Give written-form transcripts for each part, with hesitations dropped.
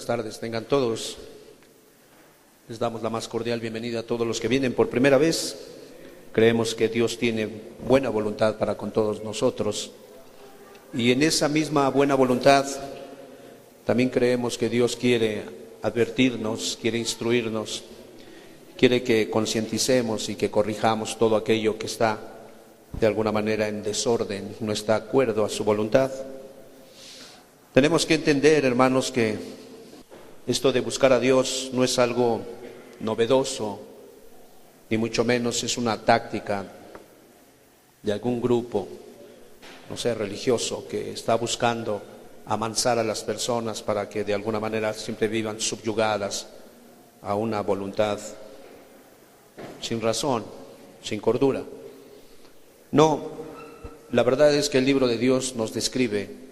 Buenas tardes, tengan todos. Les damos la más cordial bienvenida a todos los que vienen por primera vez. Creemos que Dios tiene buena voluntad para con todos nosotros. Y en esa misma buena voluntad, también creemos que Dios quiere advertirnos, quiere instruirnos, quiere que concienticemos y que corrijamos todo aquello que está de alguna manera en desorden, no está de acuerdo a su voluntad. Tenemos que entender, hermanos, que esto de buscar a Dios no es algo novedoso, ni mucho menos es una táctica de algún grupo, no sé, religioso, que está buscando amansar a las personas para que de alguna manera siempre vivan subyugadas a una voluntad sin razón, sin cordura. No, la verdad es que el libro de Dios nos describe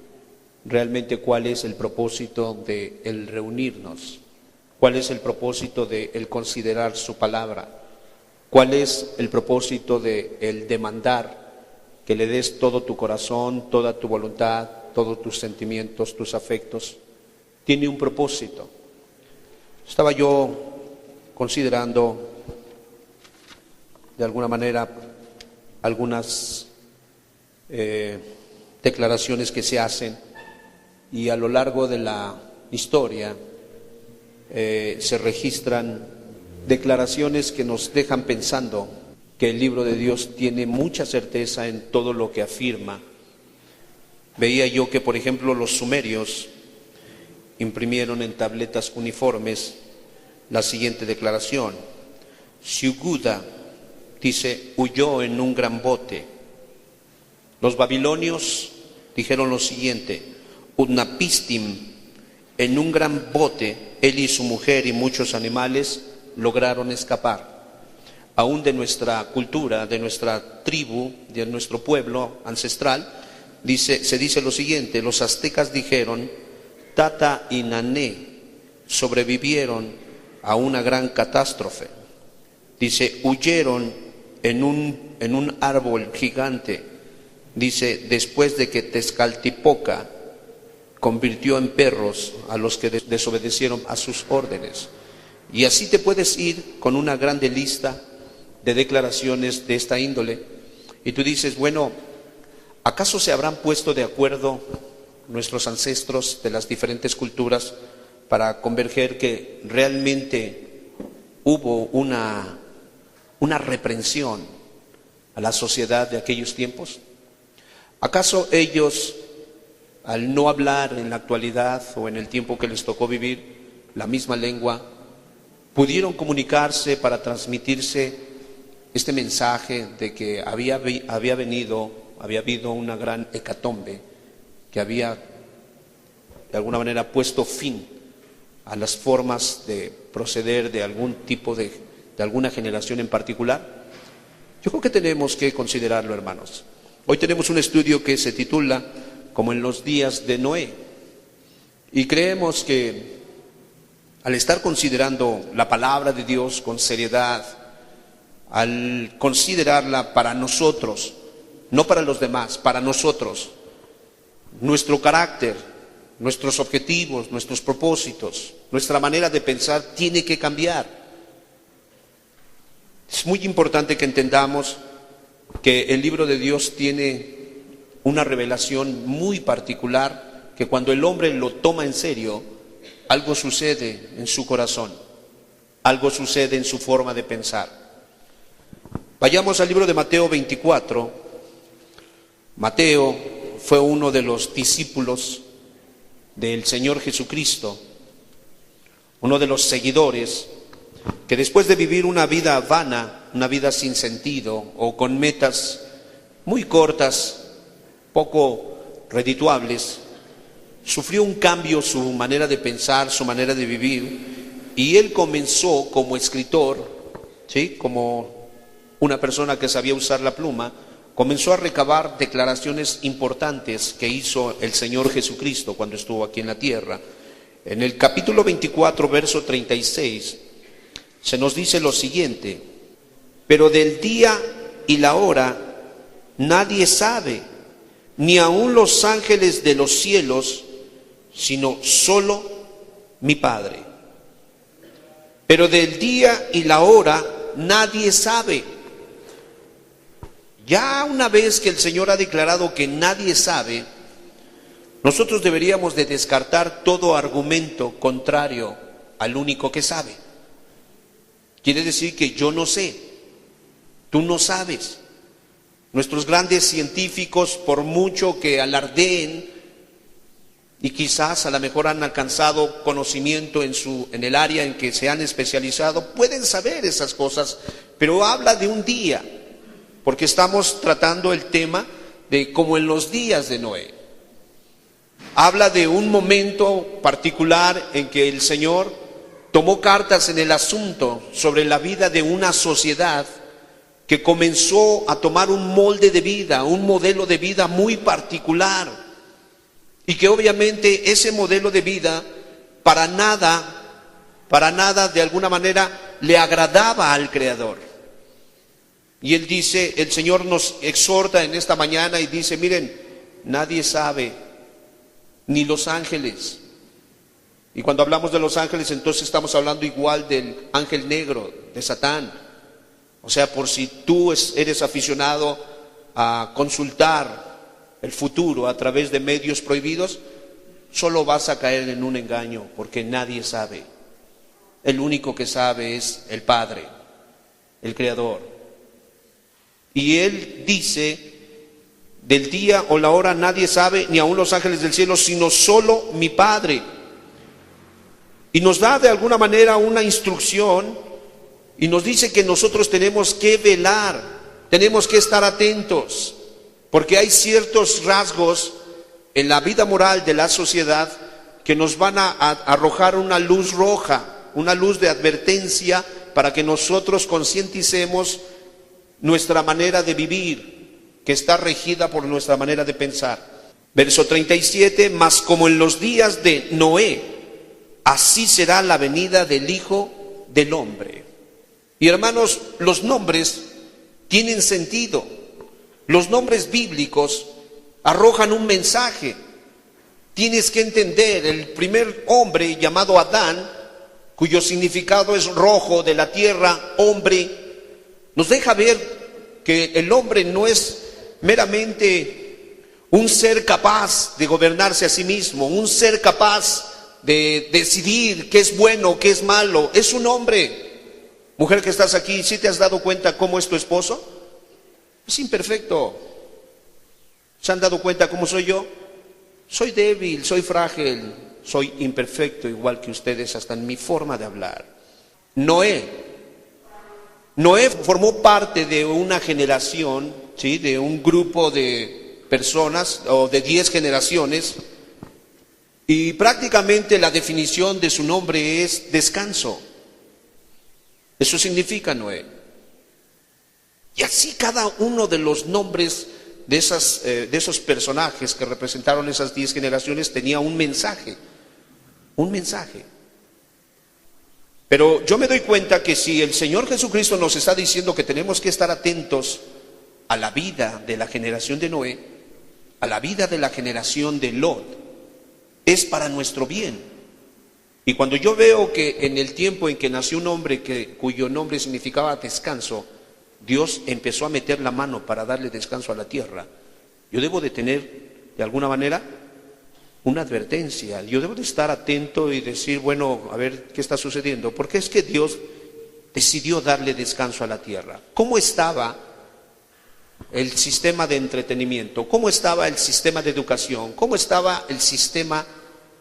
realmente cuál es el propósito de el reunirnos, cuál es el propósito de el considerar su palabra, cuál es el propósito de el demandar que le des todo tu corazón, toda tu voluntad, todos tus sentimientos, tus afectos. Tiene un propósito. Estaba yo considerando de alguna manera algunas declaraciones que se hacen, y a lo largo de la historia se registran declaraciones que nos dejan pensando que el libro de Dios tiene mucha certeza en todo lo que afirma. Veía yo que, por ejemplo, los sumerios imprimieron en tabletas uniformes la siguiente declaración: Siuguda, dice, huyó en un gran bote. Los babilonios dijeron lo siguiente: Utnapistim, en un gran bote, él y su mujer y muchos animales lograron escapar. Aún de nuestra cultura, de nuestra tribu, de nuestro pueblo ancestral, se dice lo siguiente: los aztecas dijeron, Tata y Nané sobrevivieron a una gran catástrofe. Dice, huyeron en un árbol gigante. Dice, después de que Tezcatlipoca convirtió en perros a los que desobedecieron a sus órdenes. Y así te puedes ir con una grande lista de declaraciones de esta índole. Y tú dices, bueno, ¿acaso se habrán puesto de acuerdo nuestros ancestros de las diferentes culturas para converger que realmente hubo una reprensión a la sociedad de aquellos tiempos? ¿Acaso ellos, al no hablar en la actualidad o en el tiempo que les tocó vivir la misma lengua, pudieron comunicarse para transmitirse este mensaje de que había habido una gran hecatombe que había de alguna manera puesto fin a las formas de proceder de algún tipo de alguna generación en particular? Yo creo que tenemos que considerarlo, hermanos. Hoy tenemos un estudio que se titula como en los días de Noé, y creemos que al estar considerando la palabra de Dios con seriedad, al considerarla para nosotros, no para los demás, para nosotros, nuestro carácter, nuestros objetivos, nuestros propósitos, nuestra manera de pensar tiene que cambiar. Es muy importante que entendamos que el libro de Dios tiene una revelación muy particular, que cuando el hombre lo toma en serio, algo sucede en su corazón, algo sucede en su forma de pensar. Vayamos al libro de Mateo 24. Mateo fue uno de los discípulos del Señor Jesucristo, uno de los seguidores que después de vivir una vida vana, una vida sin sentido o con metas muy cortas, poco redituables, sufrió un cambio su manera de pensar, su manera de vivir, y él comenzó como escritor, ¿sí?, como una persona que sabía usar la pluma, comenzó a recabar declaraciones importantes que hizo el Señor Jesucristo cuando estuvo aquí en la tierra. En el capítulo 24, verso 36, se nos dice lo siguiente: pero del día y la hora nadie sabe, ni aun los ángeles de los cielos, sino solo mi Padre. Pero del día y la hora nadie sabe. Ya una vez que el Señor ha declarado que nadie sabe, nosotros deberíamos de descartar todo argumento contrario al único que sabe. Quiere decir que yo no sé, tú no sabes. Nuestros grandes científicos, por mucho que alardeen, y quizás a lo mejor han alcanzado conocimiento en el área en que se han especializado, pueden saber esas cosas, pero habla de un día, porque estamos tratando el tema de como en los días de Noé. Habla de un momento particular en que el Señor tomó cartas en el asunto sobre la vida de una sociedad que comenzó a tomar un molde de vida, un modelo de vida muy particular, y que obviamente ese modelo de vida para nada de alguna manera le agradaba al Creador. Y Él dice, el Señor nos exhorta en esta mañana y dice, miren, nadie sabe, ni los ángeles. Y cuando hablamos de los ángeles, entonces estamos hablando igual del ángel negro, de Satán. O sea, por si tú eres aficionado a consultar el futuro a través de medios prohibidos, solo vas a caer en un engaño, porque nadie sabe. El único que sabe es el Padre, el Creador. Y Él dice, del día o la hora nadie sabe, ni aun los ángeles del cielo, sino solo mi Padre. Y nos da de alguna manera una instrucción y nos dice que nosotros tenemos que velar, tenemos que estar atentos, porque hay ciertos rasgos en la vida moral de la sociedad que nos van a arrojar una luz roja, una luz de advertencia para que nosotros concienticemos nuestra manera de vivir, que está regida por nuestra manera de pensar. Verso 37, mas como en los días de Noé, así será la venida del Hijo del Hombre. Y hermanos, los nombres tienen sentido. Los nombres bíblicos arrojan un mensaje. Tienes que entender, el primer hombre llamado Adán, cuyo significado es rojo de la tierra, hombre, nos deja ver que el hombre no es meramente un ser capaz de gobernarse a sí mismo, un ser capaz de decidir qué es bueno, qué es malo. Es un hombre. Mujer que estás aquí, ¿sí te has dado cuenta cómo es tu esposo? Es imperfecto. ¿Se han dado cuenta cómo soy yo? Soy débil, soy frágil, soy imperfecto igual que ustedes hasta en mi forma de hablar. Noé formó parte de una generación, ¿sí?, de un grupo de personas o de 10 generaciones, y prácticamente la definición de su nombre es descanso. Eso significa Noé. Y así cada uno de los nombres de esos personajes que representaron esas 10 generaciones tenía un mensaje. Un mensaje. Pero yo me doy cuenta que si el Señor Jesucristo nos está diciendo que tenemos que estar atentos a la vida de la generación de Noé, a la vida de la generación de Lot, es para nuestro bien. Y cuando yo veo que en el tiempo en que nació un hombre cuyo nombre significaba descanso, Dios empezó a meter la mano para darle descanso a la tierra, yo debo de tener, de alguna manera, una advertencia. Yo debo de estar atento y decir, bueno, a ver qué está sucediendo. Porque es que Dios decidió darle descanso a la tierra. ¿Cómo estaba el sistema de entretenimiento? ¿Cómo estaba el sistema de educación? ¿Cómo estaba el sistema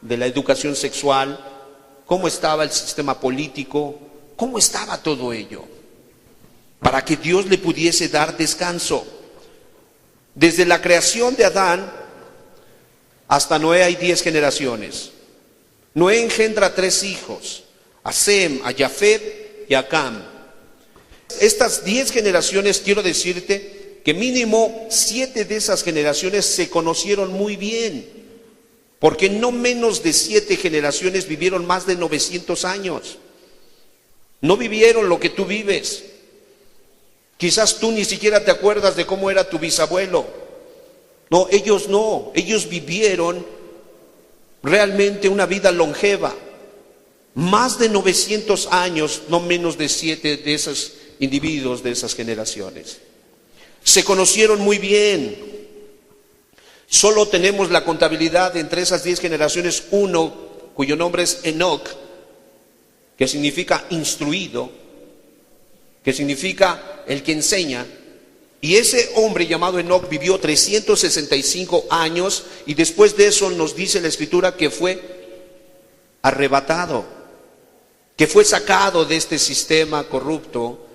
de la educación sexual? ¿Cómo estaba el sistema político? ¿Cómo estaba todo ello? Para que Dios le pudiese dar descanso. Desde la creación de Adán hasta Noé hay 10 generaciones. Noé engendra 3 hijos, a Sem, a Jafet y a Cam. Estas 10 generaciones, quiero decirte que mínimo 7 de esas generaciones se conocieron muy bien, porque no menos de 7 generaciones vivieron más de 900 años. No vivieron lo que tú vives. Quizás tú ni siquiera te acuerdas de cómo era tu bisabuelo. No, ellos vivieron realmente una vida longeva. Más de 900 años, no menos de 7 de esos individuos, de esas generaciones. Se conocieron muy bien. Solo tenemos la contabilidad de entre esas 10 generaciones, uno cuyo nombre es Enoc, que significa instruido, que significa el que enseña. Y ese hombre llamado Enoc vivió 365 años y después de eso nos dice la Escritura que fue arrebatado, que fue sacado de este sistema corrupto,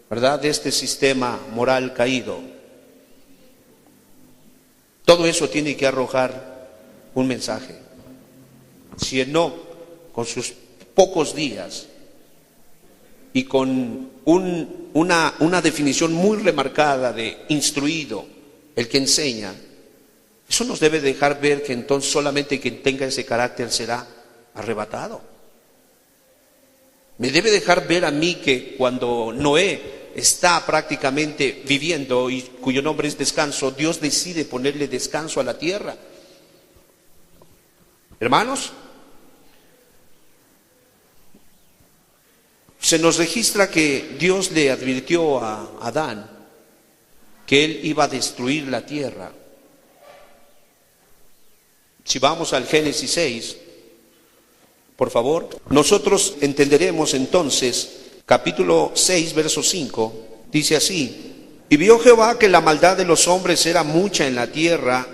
¿verdad? De este sistema moral caído. Todo eso tiene que arrojar un mensaje. Si Enoc, con sus pocos días y con una definición muy remarcada de instruido, el que enseña, eso nos debe dejar ver que entonces solamente quien tenga ese carácter será arrebatado. Me debe dejar ver a mí que cuando Noé está prácticamente viviendo y cuyo nombre es descanso, Dios decide ponerle descanso a la tierra. Hermanos, se nos registra que Dios le advirtió a Adán que él iba a destruir la tierra. Si vamos al Génesis 6, por favor, nosotros entenderemos entonces, capítulo 6, verso 5, dice así: y vio Jehová que la maldad de los hombres era mucha en la tierra,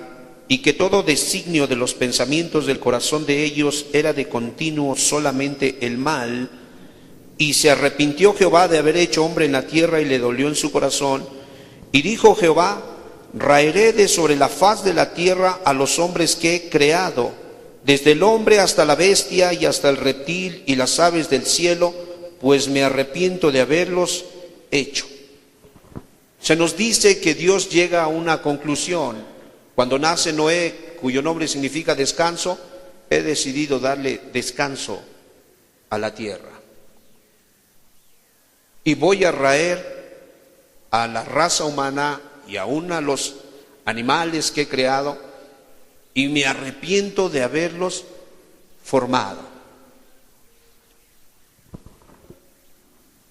y que todo designio de los pensamientos del corazón de ellos era de continuo solamente el mal. Y se arrepintió Jehová de haber hecho hombre en la tierra, y le dolió en su corazón. Y dijo Jehová: raeré de sobre la faz de la tierra a los hombres que he creado, desde el hombre hasta la bestia y hasta el reptil y las aves del cielo, pues me arrepiento de haberlos hecho. Se nos dice que Dios llega a una conclusión. Cuando nace Noé, cuyo nombre significa descanso, he decidido darle descanso a la tierra. Y voy a raer a la raza humana y aún a los animales que he creado, y me arrepiento de haberlos formado.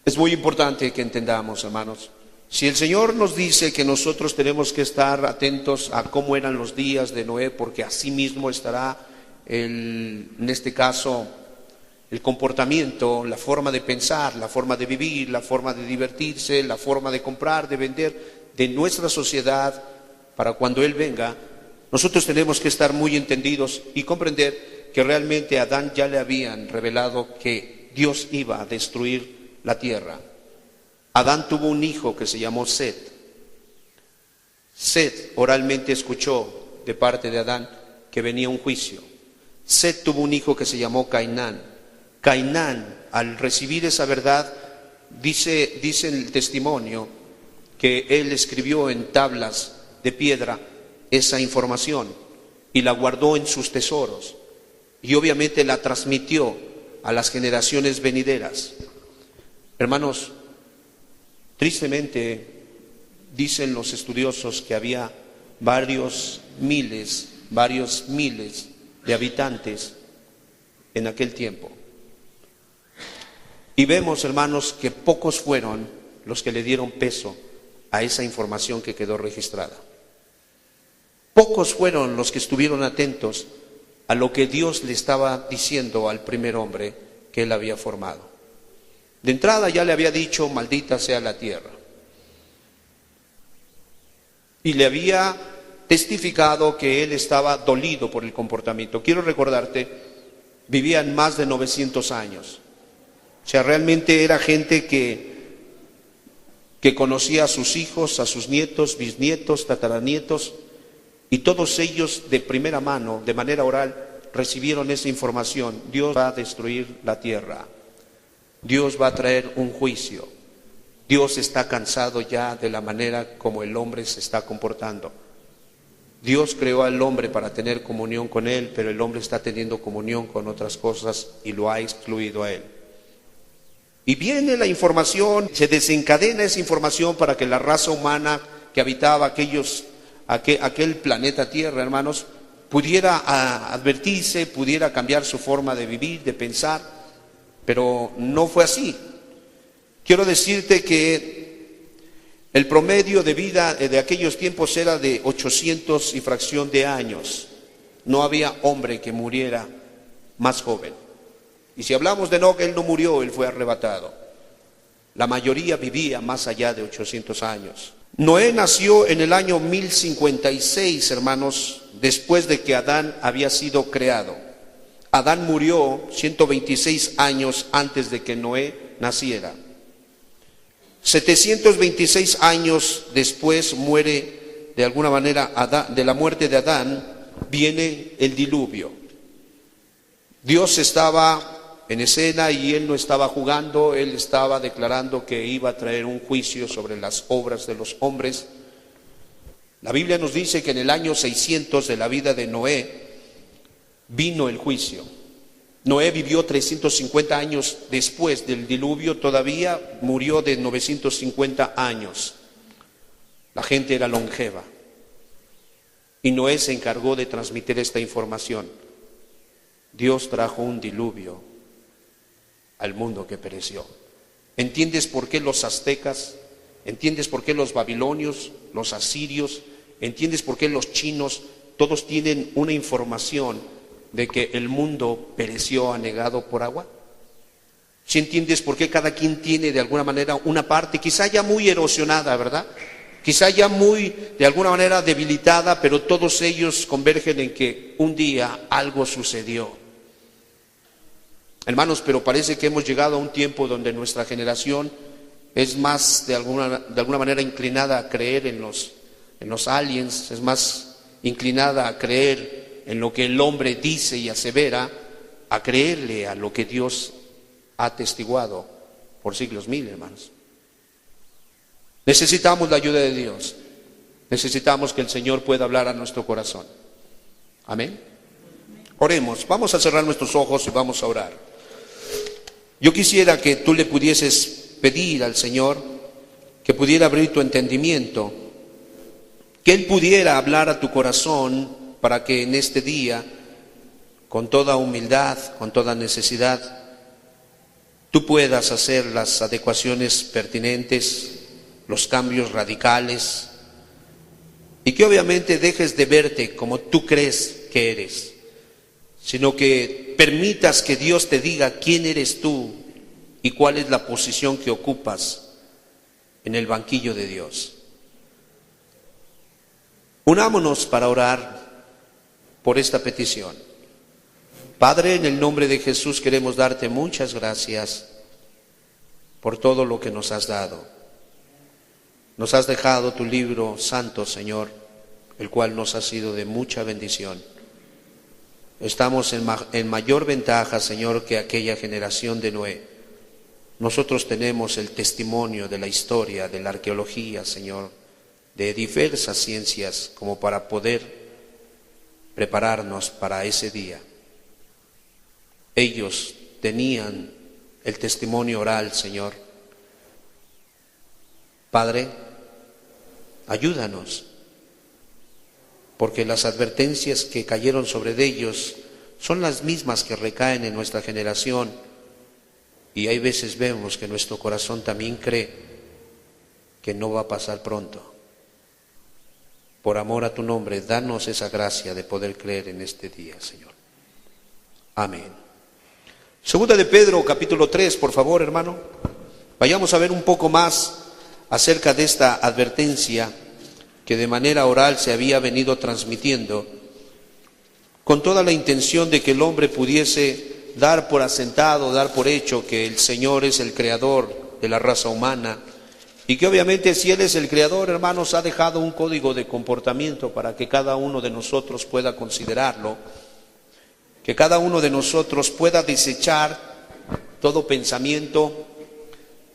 Es muy importante que entendamos, hermanos, si el Señor nos dice que nosotros tenemos que estar atentos a cómo eran los días de Noé, porque así mismo estará en este caso el comportamiento, la forma de pensar, la forma de vivir, la forma de divertirse, la forma de comprar, de vender de nuestra sociedad para cuando Él venga, nosotros tenemos que estar muy entendidos y comprender que realmente a Adán ya le habían revelado que Dios iba a destruir la tierra. Adán tuvo un hijo que se llamó Set. Set oralmente escuchó de parte de Adán que venía un juicio. Set tuvo un hijo que se llamó Cainán. Cainán, al recibir esa verdad, dice el testimonio que él escribió en tablas de piedra esa información y la guardó en sus tesoros y obviamente la transmitió a las generaciones venideras. Hermanos, tristemente dicen los estudiosos que había varios miles de habitantes en aquel tiempo. Y vemos, hermanos, que pocos fueron los que le dieron peso a esa información que quedó registrada. Pocos fueron los que estuvieron atentos a lo que Dios le estaba diciendo al primer hombre que él había formado. De entrada ya le había dicho: maldita sea la tierra. Y le había testificado que él estaba dolido por el comportamiento. Quiero recordarte, vivían más de 900 años. O sea, realmente era gente que conocía a sus hijos, a sus nietos, bisnietos, tataranietos, y todos ellos de primera mano, de manera oral, recibieron esa información. Dios va a destruir la tierra. Dios va a traer un juicio. Dios está cansado ya de la manera como el hombre se está comportando. Dios creó al hombre para tener comunión con él, pero el hombre está teniendo comunión con otras cosas y lo ha excluido a él. Y viene la información, se desencadena esa información para que la raza humana que habitaba aquel planeta Tierra, hermanos, pudiera advertirse, pudiera cambiar su forma de vivir, de pensar. pero no fue así. Quiero decirte que el promedio de vida de aquellos tiempos era de 800 y fracción de años. No había hombre que muriera más joven. Y si hablamos de Enoc, él no murió, él fue arrebatado. La mayoría vivía más allá de 800 años. Noé nació en el año 1056, hermanos, después de que Adán había sido creado. Adán murió 126 años antes de que Noé naciera. 726 años después muere, de alguna manera, Adán. De la muerte de Adán viene el diluvio. Dios estaba en escena y él no estaba jugando, él estaba declarando que iba a traer un juicio sobre las obras de los hombres. La Biblia nos dice que en el año 600 de la vida de Noé vino el juicio. Noé vivió 350 años después del diluvio, todavía murió de 950 años. La gente era longeva. Y Noé se encargó de transmitir esta información. Dios trajo un diluvio al mundo que pereció. ¿Entiendes por qué los aztecas? ¿Entiendes por qué los babilonios, los asirios? ¿Entiendes por qué los chinos? Todos tienen una información de que el mundo pereció anegado por agua. ¿Sí entiendes por qué cada quien tiene de alguna manera una parte, quizá ya muy erosionada, ¿verdad? Quizá ya muy, de alguna manera, debilitada, pero todos ellos convergen en que un día algo sucedió. Hermanos, pero parece que hemos llegado a un tiempo donde nuestra generación es más, de alguna manera, inclinada a creer en los aliens, es más inclinada a creer en lo que el hombre dice y asevera, a creerle a lo que Dios ha atestiguado por siglos mil, hermanos. Necesitamos la ayuda de Dios. Necesitamos que el Señor pueda hablar a nuestro corazón. Amén. Oremos. Vamos a cerrar nuestros ojos y vamos a orar. Yo quisiera que tú le pudieses pedir al Señor que pudiera abrir tu entendimiento, que Él pudiera hablar a tu corazón para que en este día, con toda humildad, con toda necesidad, tú puedas hacer las adecuaciones pertinentes, los cambios radicales, y que obviamente dejes de verte como tú crees que eres, sino que permitas que Dios te diga quién eres tú y cuál es la posición que ocupas en el banquillo de Dios. Unámonos para orar por esta petición. Padre, en el nombre de Jesús queremos darte muchas gracias por todo lo que nos has dado. Nos has dejado tu libro santo, Señor, el cual nos ha sido de mucha bendición. Estamos en mayor ventaja, Señor, que aquella generación de Noé. Nosotros tenemos el testimonio de la historia, de la arqueología, Señor, de diversas ciencias, como para poder prepararnos para ese día. Ellos tenían el testimonio oral, Señor. Padre, ayúdanos, porque las advertencias que cayeron sobre ellos son las mismas que recaen en nuestra generación, y hay veces vemos que nuestro corazón también cree que no va a pasar pronto. Por amor a tu nombre, danos esa gracia de poder creer en este día, Señor. Amén. Segunda de Pedro, capítulo 3, por favor, hermano. Vayamos a ver un poco más acerca de esta advertencia que de manera oral se había venido transmitiendo, con toda la intención de que el hombre pudiese dar por asentado, dar por hecho que el Señor es el creador de la raza humana, y que obviamente si Él es el creador, hermanos, ha dejado un código de comportamiento para que cada uno de nosotros pueda considerarlo, que cada uno de nosotros pueda desechar todo pensamiento,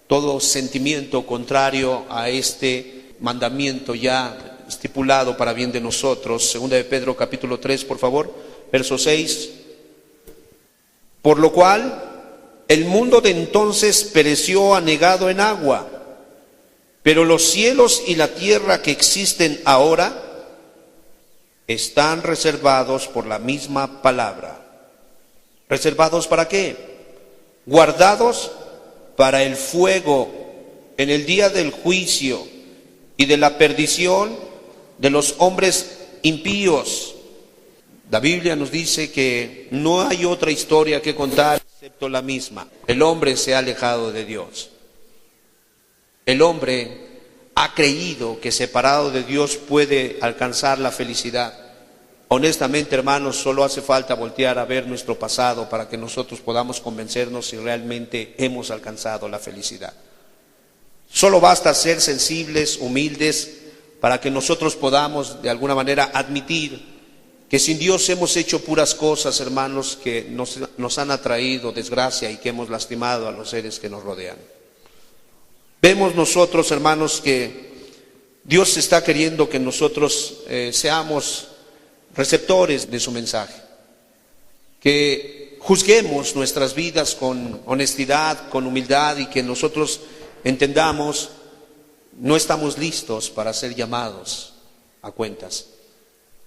todo sentimiento contrario a este mandamiento ya estipulado para bien de nosotros. Segunda de Pedro capítulo 3, por favor, verso 6. Por lo cual el mundo de entonces pereció anegado en agua, pero los cielos y la tierra que existen ahora están reservados por la misma palabra. ¿Reservados para qué? guardados para el fuego en el día del juicio y de la perdición de los hombres impíos. La Biblia nos dice que no hay otra historia que contar excepto la misma. El hombre se ha alejado de Dios. El hombre ha creído que separado de Dios puede alcanzar la felicidad. Honestamente, hermanos, solo hace falta voltear a ver nuestro pasado para que nosotros podamos convencernos si realmente hemos alcanzado la felicidad. Solo basta ser sensibles, humildes, para que nosotros podamos de alguna manera admitir que sin Dios hemos hecho puras cosas, hermanos, que nos han atraído desgracia y que hemos lastimado a los seres que nos rodean. Vemos nosotros, hermanos, que Dios está queriendo que nosotros seamos receptores de su mensaje, que juzguemos nuestras vidas con honestidad, con humildad, y que nosotros entendamos, no estamos listos para ser llamados a cuentas.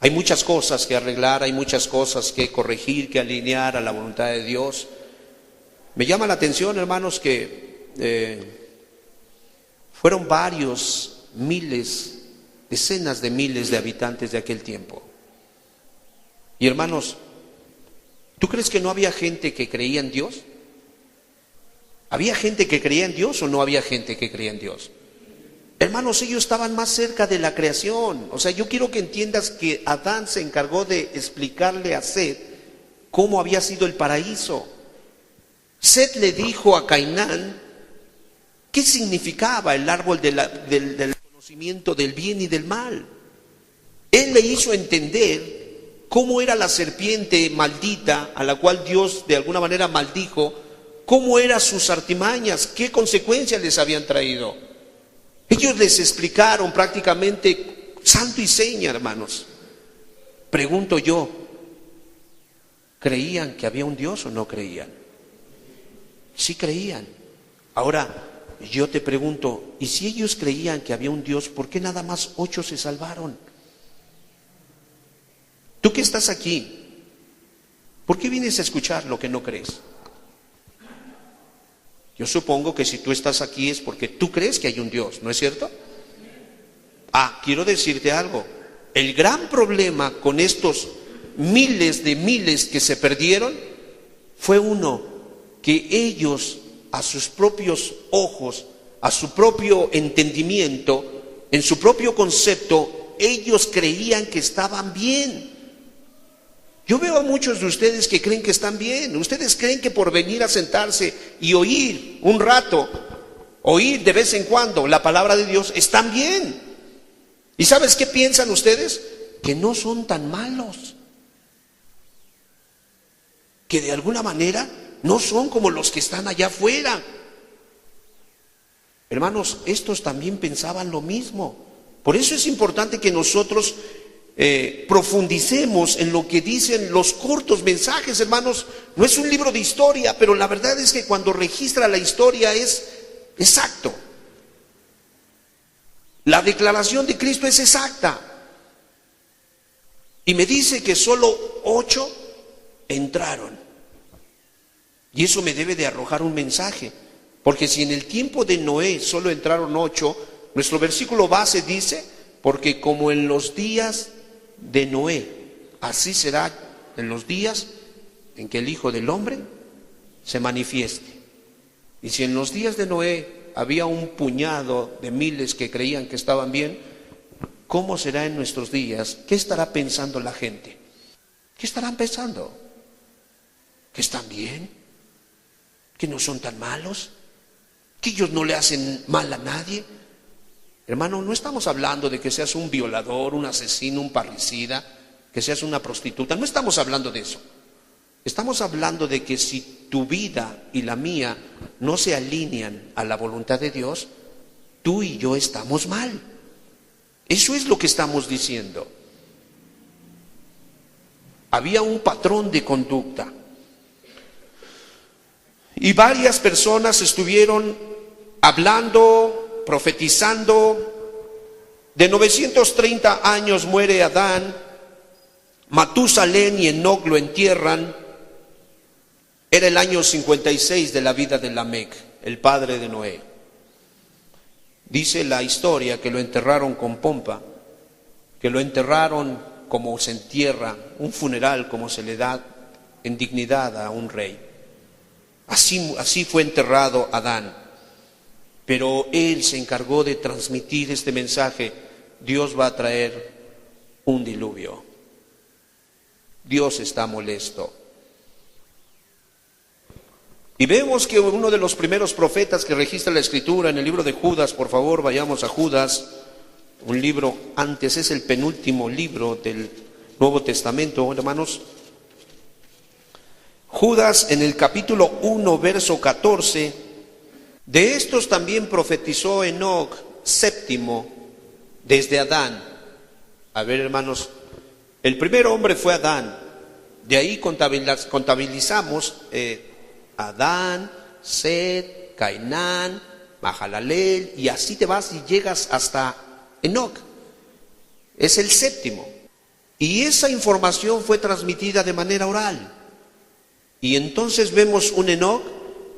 Hay muchas cosas que arreglar, hay muchas cosas que corregir, que alinear a la voluntad de Dios. Me llama la atención, hermanos, que fueron varios miles, decenas de miles de habitantes de aquel tiempo. Y hermanos, ¿tú crees que no había gente que creía en Dios? ¿Había gente que creía en Dios o no había gente que creía en Dios? Hermanos, ellos estaban más cerca de la creación. O sea, yo quiero que entiendas que Adán se encargó de explicarle a Set cómo había sido el paraíso. Set le dijo a Cainán qué significaba el árbol del conocimiento del bien y del mal. Él le hizo entender cómo era la serpiente maldita a la cual Dios de alguna manera maldijo, cómo eran sus artimañas, qué consecuencias les habían traído. Ellos les explicaron prácticamente santo y seña, hermanos. Pregunto yo, ¿creían que había un Dios o no creían? Sí creían. Ahora, yo te pregunto, ¿y si ellos creían que había un Dios, por qué nada más 8 se salvaron? Tú que estás aquí, ¿por qué vienes a escuchar lo que no crees? Yo supongo que si tú estás aquí es porque tú crees que hay un Dios, ¿no es cierto? Quiero decirte algo. El gran problema con estos miles de miles que se perdieron fue uno, que ellos a sus propios ojos, a su propio entendimiento, en su propio concepto, ellos creían que estaban bien. Yo veo a muchos de ustedes que creen que están bien. Ustedes creen que por venir a sentarse y oír un rato, oír de vez en cuando la palabra de Dios, están bien. ¿Y sabes qué piensan ustedes? Que no son tan malos. Que de alguna manera no son como los que están allá afuera. Hermanos, estos también pensaban lo mismo. Por eso es importante que nosotros profundicemos en lo que dicen los cortos mensajes, hermanos. No es un libro de historia, pero la verdad es que cuando registra la historia es exacto. La declaración de Cristo es exacta. Y me dice que solo 8 entraron. Y eso me debe de arrojar un mensaje. Porque si en el tiempo de Noé solo entraron 8, nuestro versículo base dice, porque como en los días de Noé, así será en los días en que el Hijo del Hombre se manifieste. Y si en los días de Noé había un puñado de miles que creían que estaban bien, ¿cómo será en nuestros días? ¿Qué estará pensando la gente? ¿Qué estarán pensando? ¿Que están bien? ¿Que no son tan malos? ¿Que ellos no le hacen mal a nadie? Hermano, no estamos hablando de que seas un violador, un asesino, un parricida, que seas una prostituta. No estamos hablando de eso. Estamos hablando de que si tu vida y la mía no se alinean a la voluntad de Dios, tú y yo estamos mal. Eso es lo que estamos diciendo. Había un patrón de conducta. Y varias personas estuvieron hablando, profetizando. De 930 años muere Adán, Matusalén y Enoc lo entierran, Era el año 56 de la vida de Lamec, el padre de Noé. Dice la historia que lo enterraron con pompa, que lo enterraron como se entierra, un funeral como se le da en dignidad a un rey. Así fue enterrado Adán. Pero él se encargó de transmitir este mensaje: Dios va a traer un diluvio. Dios está molesto. Y vemos que uno de los primeros profetas que registra la Escritura en el libro de Judas, por favor, vayamos a Judas, un libro antes, es el penúltimo libro del Nuevo Testamento, hermanos. Judas en el capítulo 1, verso 14, de estos también profetizó Enoc, séptimo, desde Adán. A ver, hermanos, el primer hombre fue Adán, de ahí contabilizamos Adán, Set, Cainán, Mahalalel, y así te vas y llegas hasta Enoc. Es el séptimo. Y esa información fue transmitida de manera oral. Y entonces vemos un Enoc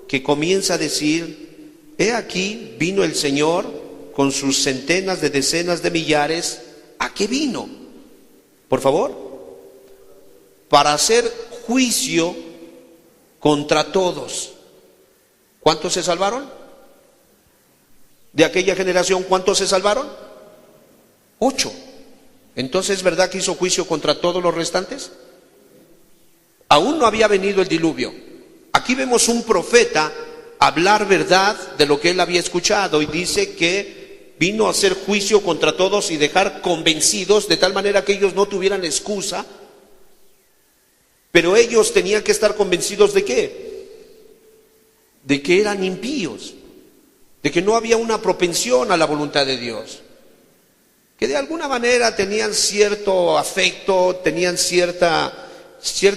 que comienza a decir: he aquí vino el Señor con sus centenas de decenas de millares. ¿A qué vino? Por favor, para hacer juicio contra todos. ¿Cuántos se salvaron? De aquella generación, ¿cuántos se salvaron? 8. Entonces, ¿es verdad que hizo juicio contra todos los restantes? Aún no había venido el diluvio. Aquí vemos un profeta hablar verdad de lo que él había escuchado, y dice que vino a hacer juicio contra todos y dejar convencidos, de tal manera que ellos no tuvieran excusa. Pero ellos tenían que estar convencidos ¿de qué? De que eran impíos, de que no había una propensión a la voluntad de Dios, que de alguna manera tenían cierto afecto, tenían cierta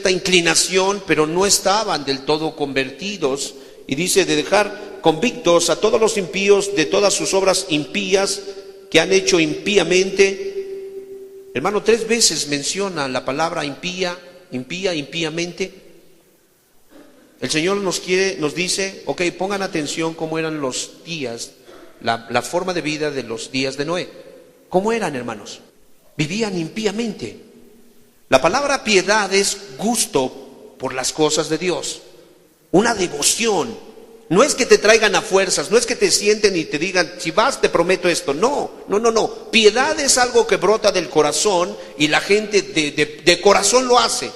inclinación, pero no estaban del todo convertidos. Y dice de dejar convictos a todos los impíos de todas sus obras impías que han hecho impíamente. Hermano, 3 veces menciona la palabra impía, impíamente. El Señor nos dice, ok, pongan atención cómo eran los días, la forma de vida de los días de Noé. ¿Cómo eran, hermanos? Vivían impíamente. La palabra piedad es gusto por las cosas de Dios, una devoción. No es que te traigan a fuerzas, no es que te sienten y te digan, si vas te prometo esto. No. Piedad es algo que brota del corazón y la gente de corazón lo hace.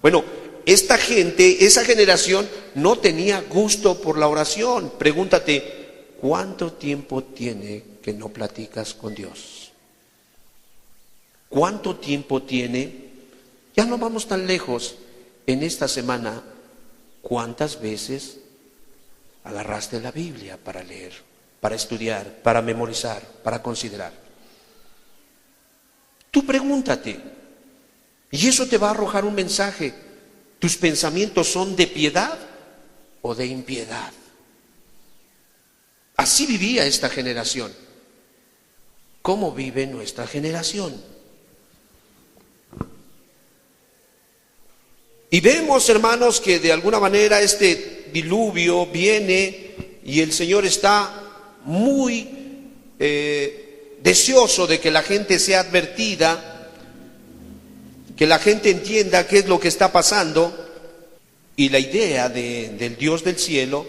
Bueno, esta gente, esa generación no tenía gusto por la oración. Pregúntate, ¿cuánto tiempo tiene que no platicas con Dios? ¿Cuánto tiempo tiene? Ya no vamos tan lejos. En esta semana, ¿cuántas veces agarraste la Biblia para leer, para estudiar, para memorizar, para considerar? Tú pregúntate, y eso te va a arrojar un mensaje. ¿Tus pensamientos son de piedad o de impiedad? Así vivía esta generación. ¿Cómo vive nuestra generación? Y vemos, hermanos, que de alguna manera este diluvio viene y el Señor está muy deseoso de que la gente sea advertida, que la gente entienda qué es lo que está pasando. Y la idea del Dios del cielo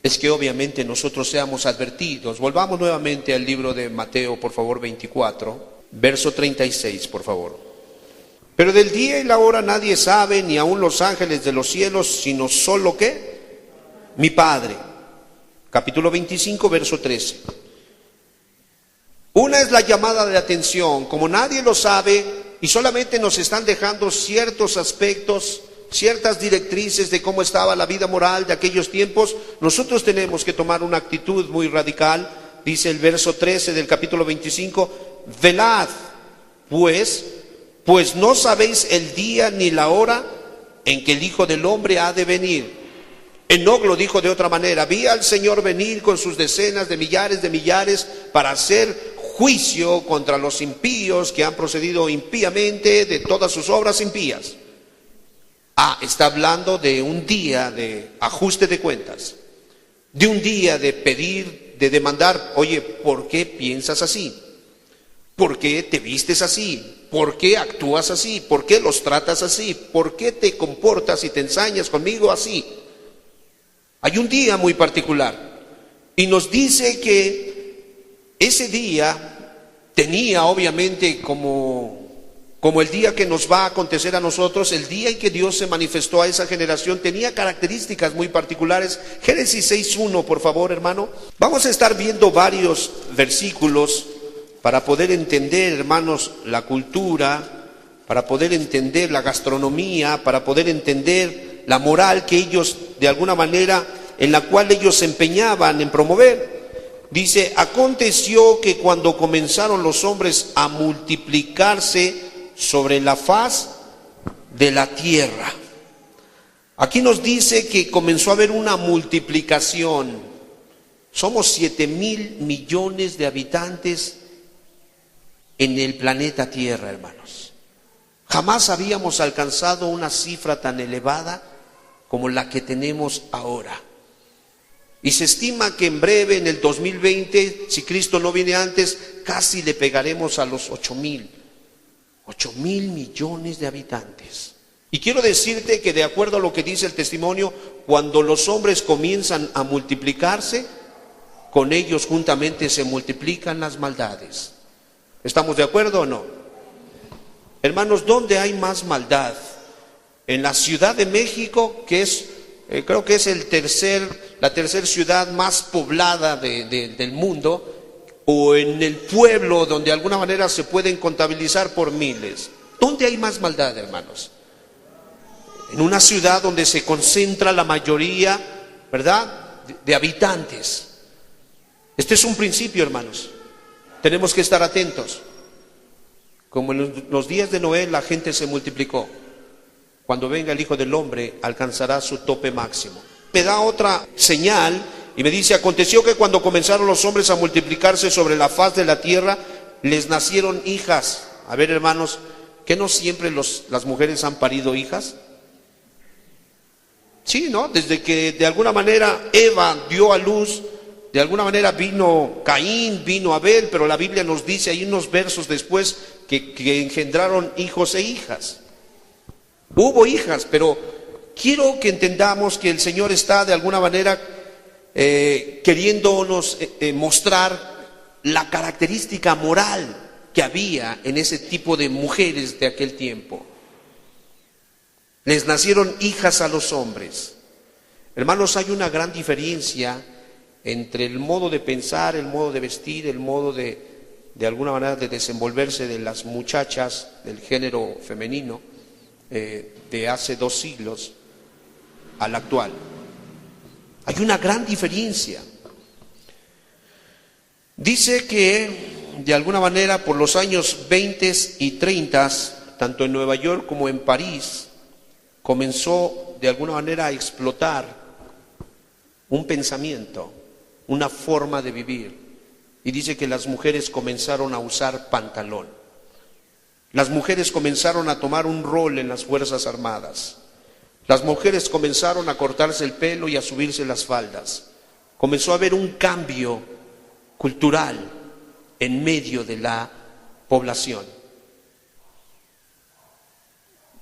es que obviamente nosotros seamos advertidos. Volvamos nuevamente al libro de Mateo, por favor, 24, verso 36, por favor. Pero del día y la hora nadie sabe, ni aun los ángeles de los cielos, sino solo ¿qué? Mi Padre. Capítulo 25, verso 13. Una es la llamada de atención. Como nadie lo sabe y solamente nos están dejando ciertos aspectos, ciertas directrices de cómo estaba la vida moral de aquellos tiempos, nosotros tenemos que tomar una actitud muy radical. Dice el verso 13 del capítulo 25, velad, pues no sabéis el día ni la hora en que el Hijo del Hombre ha de venir. Enoc lo dijo de otra manera: vi al Señor venir con sus decenas de millares para hacer juicio contra los impíos que han procedido impíamente de todas sus obras impías. Está hablando de un día de ajuste de cuentas, de un día de pedir, de demandar, oye, ¿por qué piensas así? ¿Por qué te vistes así? ¿Por qué actúas así? ¿Por qué los tratas así? ¿Por qué te comportas y te ensañas conmigo así? Hay un día muy particular y nos dice que ese día tenía obviamente como el día que nos va a acontecer a nosotros, el día en que Dios se manifestó a esa generación, tenía características muy particulares. Génesis 6:1, por favor, hermano. Vamos a estar viendo varios versículos para poder entender, hermanos, la cultura, para poder entender la gastronomía, para poder entender la moral que ellos, de alguna manera, en la cual ellos se empeñaban en promover. Dice, aconteció que cuando comenzaron los hombres a multiplicarse sobre la faz de la tierra. Aquí nos dice que comenzó a haber una multiplicación. Somos 7,000 millones de habitantes en el planeta Tierra, hermanos. Jamás habíamos alcanzado una cifra tan elevada como la que tenemos ahora. Y se estima que en breve, en el 2020, si Cristo no viene antes, casi le pegaremos a los 8,000 millones de habitantes. Y quiero decirte que de acuerdo a lo que dice el testimonio, cuando los hombres comienzan a multiplicarse, con ellos juntamente se multiplican las maldades. ¿Estamos de acuerdo o no? Hermanos, ¿dónde hay más maldad? En la Ciudad de México, que es, creo que es la tercera ciudad más poblada del mundo, o en el pueblo donde de alguna manera se pueden contabilizar por miles. ¿Dónde hay más maldad, hermanos? En una ciudad donde se concentra la mayoría, ¿verdad?, de habitantes. Este es un principio, hermanos. Tenemos que estar atentos. Como en los días de Noé la gente se multiplicó, cuando venga el Hijo del Hombre alcanzará su tope máximo. Me da otra señal y me dice, aconteció que cuando comenzaron los hombres a multiplicarse sobre la faz de la tierra, les nacieron hijas. A ver, hermanos, ¿qué no siempre las mujeres han parido hijas? Sí, ¿no? Desde que de alguna manera Eva dio a luz, de alguna manera vino Caín, vino Abel, pero la Biblia nos dice ahí unos versos después que engendraron hijos e hijas. Hubo hijas, pero quiero que entendamos que el Señor está de alguna manera queriéndonos mostrar la característica moral que había en ese tipo de mujeres de aquel tiempo. Les nacieron hijas a los hombres. Hermanos, hay una gran diferencia entre el modo de pensar, el modo de vestir, el modo de alguna manera de desenvolverse de las muchachas del género femenino de hace 2 siglos al actual. Hay una gran diferencia. Dice que de alguna manera por los años 20 y 30, tanto en Nueva York como en París, comenzó de alguna manera a explotar un pensamiento, una forma de vivir. Y dice que las mujeres comenzaron a usar pantalón. Las mujeres comenzaron a tomar un rol en las Fuerzas Armadas. Las mujeres comenzaron a cortarse el pelo y a subirse las faldas. Comenzó a haber un cambio cultural en medio de la población.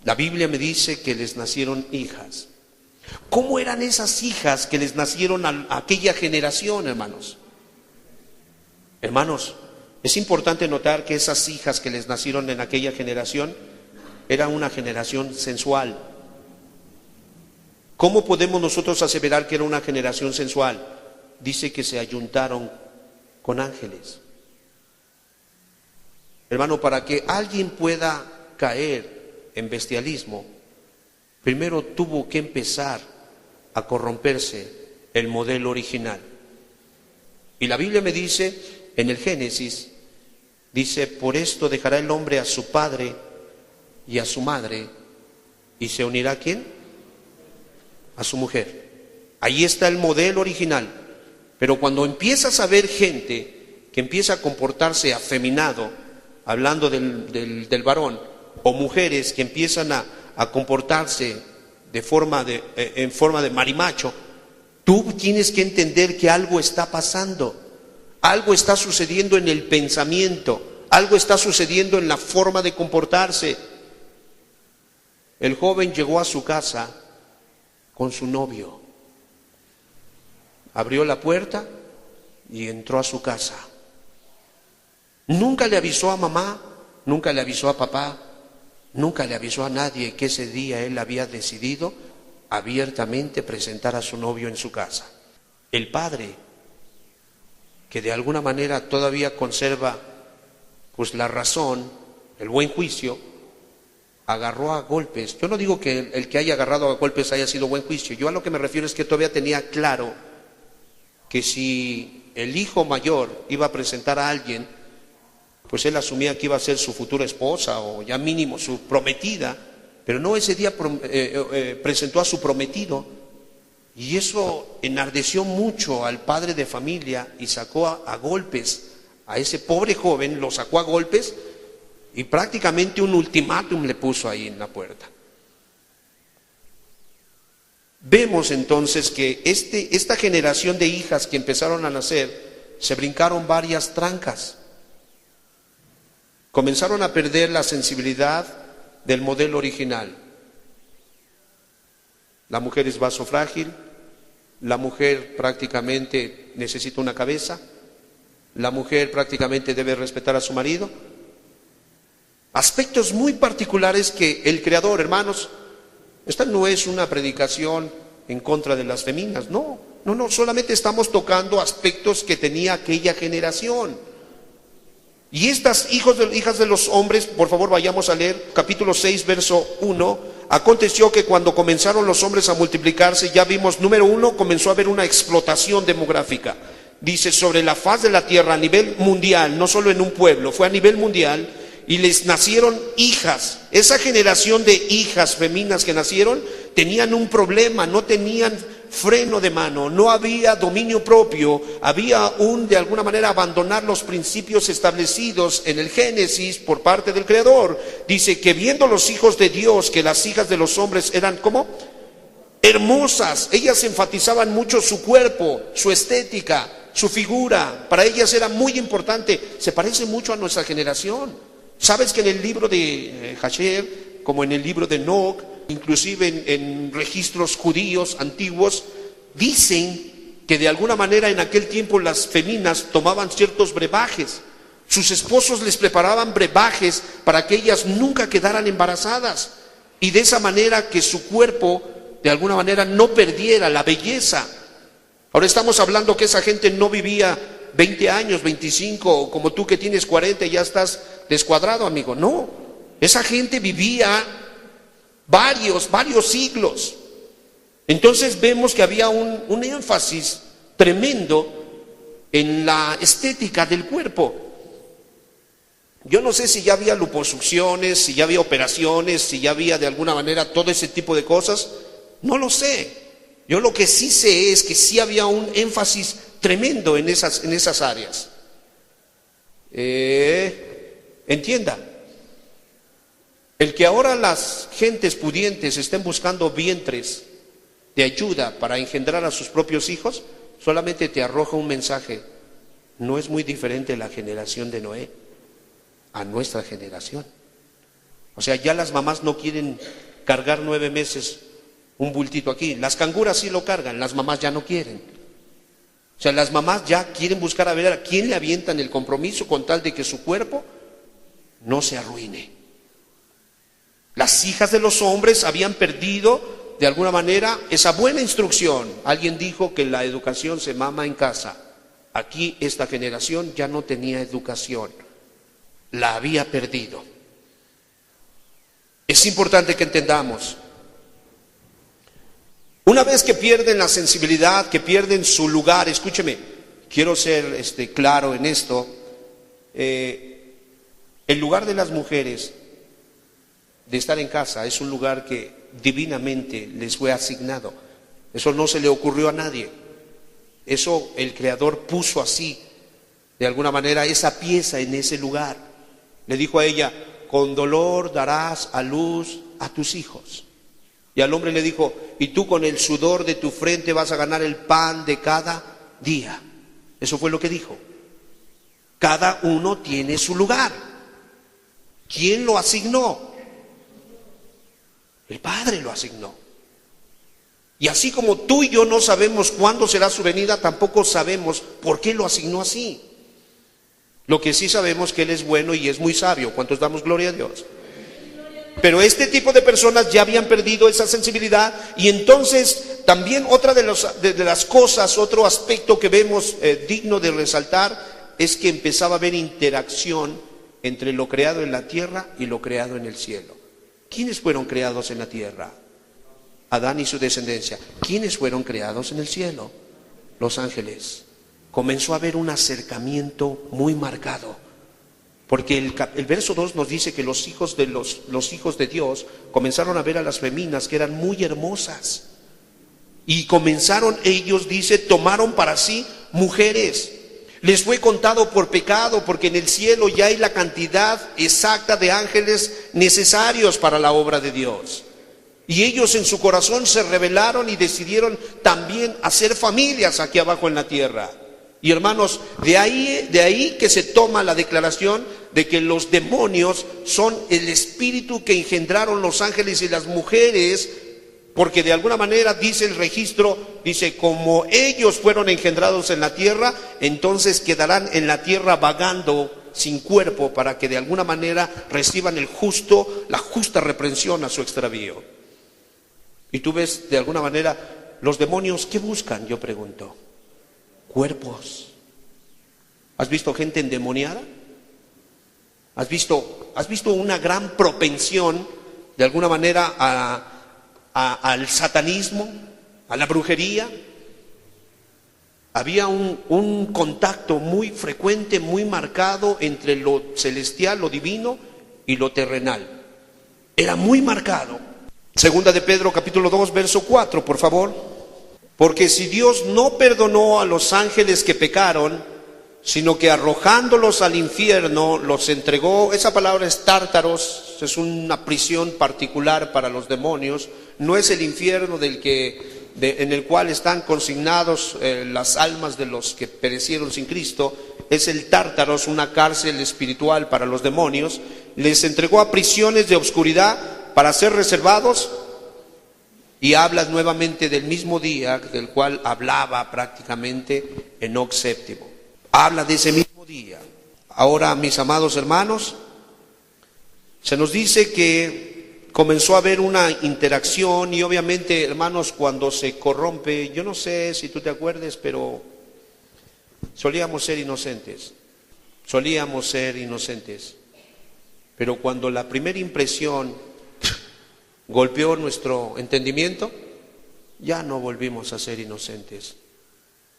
La Biblia me dice que les nacieron hijas. ¿Cómo eran esas hijas que les nacieron a aquella generación, hermanos? Hermanos, es importante notar que esas hijas que les nacieron en aquella generación eran una generación sensual. ¿Cómo podemos nosotros aseverar que era una generación sensual? Dice que se ayuntaron con ángeles. Hermano, para que alguien pueda caer en bestialismo, primero tuvo que empezar a corromperse el modelo original. Y la Biblia me dice, en el Génesis, dice, por esto dejará el hombre a su padre y a su madre, y se unirá ¿a quién? A su mujer. Ahí está el modelo original. Pero cuando empiezas a ver gente que empieza a comportarse afeminado, hablando del varón, o mujeres que empiezan a comportarse en forma de marimacho, tú tienes que entender que algo está pasando, algo está sucediendo en el pensamiento, algo está sucediendo en la forma de comportarse. El joven llegó a su casa con su novio, abrió la puerta y entró a su casa. Nunca le avisó a mamá, nunca le avisó a papá, nunca le avisó a nadie que ese día él había decidido abiertamente presentar a su novio en su casa. El padre, que de alguna manera todavía conserva pues la razón, el buen juicio, agarró a golpes. Yo no digo que el que haya agarrado a golpes haya sido buen juicio, yo a lo que me refiero es que todavía tenía claro que si el hijo mayor iba a presentar a alguien, pues él asumía que iba a ser su futura esposa o ya mínimo su prometida, pero no, ese día presentó a su prometido, y eso enardeció mucho al padre de familia y sacó a golpes a ese pobre joven, lo sacó a golpes y prácticamente un ultimátum le puso ahí en la puerta. Vemos entonces que esta generación de hijas que empezaron a nacer se brincaron varias trancas. Comenzaron a perder la sensibilidad del modelo original. La mujer es vaso frágil, la mujer prácticamente necesita una cabeza, la mujer prácticamente debe respetar a su marido. Aspectos muy particulares que el Creador, hermanos, esta no es una predicación en contra de las feminas, no, solamente estamos tocando aspectos que tenía aquella generación. Y estas hijas de los hombres, por favor vayamos a leer capítulo 6, verso 1. Aconteció que cuando comenzaron los hombres a multiplicarse, ya vimos, número 1, comenzó a haber una explotación demográfica. Dice, sobre la faz de la tierra a nivel mundial, no solo en un pueblo, fue a nivel mundial, y les nacieron hijas. Esa generación de hijas femeninas que nacieron tenían un problema, no tenían freno de mano, no había dominio propio, había de alguna manera abandonar los principios establecidos en el Génesis por parte del Creador. Dice que viendo los hijos de Dios que las hijas de los hombres eran ¿cómo? Hermosas, ellas enfatizaban mucho su cuerpo, su estética, su figura, para ellas era muy importante. Se parece mucho a nuestra generación. ¿Sabes que en el libro de Jasher, como en el libro de Enoc, inclusive en registros judíos antiguos, dicen que de alguna manera en aquel tiempo las feminas tomaban ciertos brebajes? Sus esposos les preparaban brebajes para que ellas nunca quedaran embarazadas, y de esa manera que su cuerpo de alguna manera no perdiera la belleza. Ahora estamos hablando que esa gente no vivía 20 años, 25, como tú que tienes 40 y ya estás descuadrado, amigo. No, esa gente vivía varios siglos. Entonces vemos que había un énfasis tremendo en la estética del cuerpo. Yo no sé si ya había liposucciones, si ya había operaciones, si ya había de alguna manera todo ese tipo de cosas. No lo sé. Yo lo que sí sé es que sí había un énfasis tremendo en esas áreas. Entienda, el que ahora las gentes pudientes estén buscando vientres de ayuda para engendrar a sus propios hijos, solamente te arroja un mensaje. No es muy diferente la generación de Noé a nuestra generación. O sea, ya las mamás no quieren cargar 9 meses un bultito aquí. Las canguras sí lo cargan, las mamás ya no quieren. O sea, las mamás ya quieren buscar a ver a quién le avientan el compromiso con tal de que su cuerpo no se arruine. Las hijas de los hombres habían perdido de alguna manera esa buena instrucción. Alguien dijo que la educación se mama en casa. Aquí esta generación ya no tenía educación, la había perdido. Es importante que entendamos. Una vez que pierden la sensibilidad, que pierden su lugar, escúcheme, quiero ser claro en esto, el lugar de las mujeres de estar en casa es un lugar que divinamente les fue asignado. Eso no se le ocurrió a nadie. Eso el Creador puso así, de alguna manera, esa pieza en ese lugar. Le dijo a ella, con dolor darás a luz a tus hijos. Y al hombre le dijo, y tú con el sudor de tu frente vas a ganar el pan de cada día. Eso fue lo que dijo. Cada uno tiene su lugar. ¿Quién lo asignó? El Padre lo asignó. Y así como tú y yo no sabemos cuándo será su venida, tampoco sabemos por qué lo asignó así. Lo que sí sabemos es que Él es bueno y es muy sabio. ¿Cuántos damos gloria a Dios? Pero este tipo de personas ya habían perdido esa sensibilidad, y entonces también otra de las cosas, otro aspecto que vemos digno de resaltar, es que empezaba a haber interacción entre lo creado en la tierra y lo creado en el cielo. ¿Quiénes fueron creados en la tierra? Adán y su descendencia. ¿Quiénes fueron creados en el cielo? Los ángeles. Comenzó a haber un acercamiento muy marcado. Porque el verso 2 nos dice que los hijos de Dios comenzaron a ver a las feminas que eran muy hermosas. Y comenzaron ellos, dice, tomaron para sí mujeres. Les fue contado por pecado, porque en el cielo ya hay la cantidad exacta de ángeles necesarios para la obra de Dios. Y ellos en su corazón se rebelaron y decidieron también hacer familias aquí abajo en la tierra. Y hermanos, de ahí que se toma la declaración de que los demonios son el espíritu que engendraron los ángeles y las mujeres, porque de alguna manera dice el registro, dice, como ellos fueron engendrados en la tierra, entonces quedarán en la tierra vagando sin cuerpo, para que de alguna manera reciban la justa reprensión a su extravío. Y tú ves, de alguna manera, los demonios, ¿qué buscan? Yo pregunto. Cuerpos. ¿Has visto gente endemoniada? ¿Has visto una gran propensión, de alguna manera, al satanismo, a la brujería? Había un contacto muy frecuente, muy marcado entre lo celestial, lo divino y lo terrenal. Era muy marcado. Segunda de Pedro, capítulo 2, verso 4, por favor. Porque si Dios no perdonó a los ángeles que pecaron, sino que arrojándolos al infierno los entregó, esa palabra es tártaros, es una prisión particular para los demonios, no es el infierno en el cual están consignados las almas de los que perecieron sin Cristo, es el tártaros, una cárcel espiritual para los demonios. Les entregó a prisiones de oscuridad para ser reservados. Y hablas nuevamente del mismo día del cual hablaba prácticamente Enoc séptimo. Habla de ese mismo día. Ahora, mis amados hermanos, se nos dice que comenzó a haber una interacción, y obviamente, hermanos, cuando se corrompe, yo no sé si tú te acuerdes, pero solíamos ser inocentes. Pero cuando la primera impresión golpeó nuestro entendimiento, ya no volvimos a ser inocentes.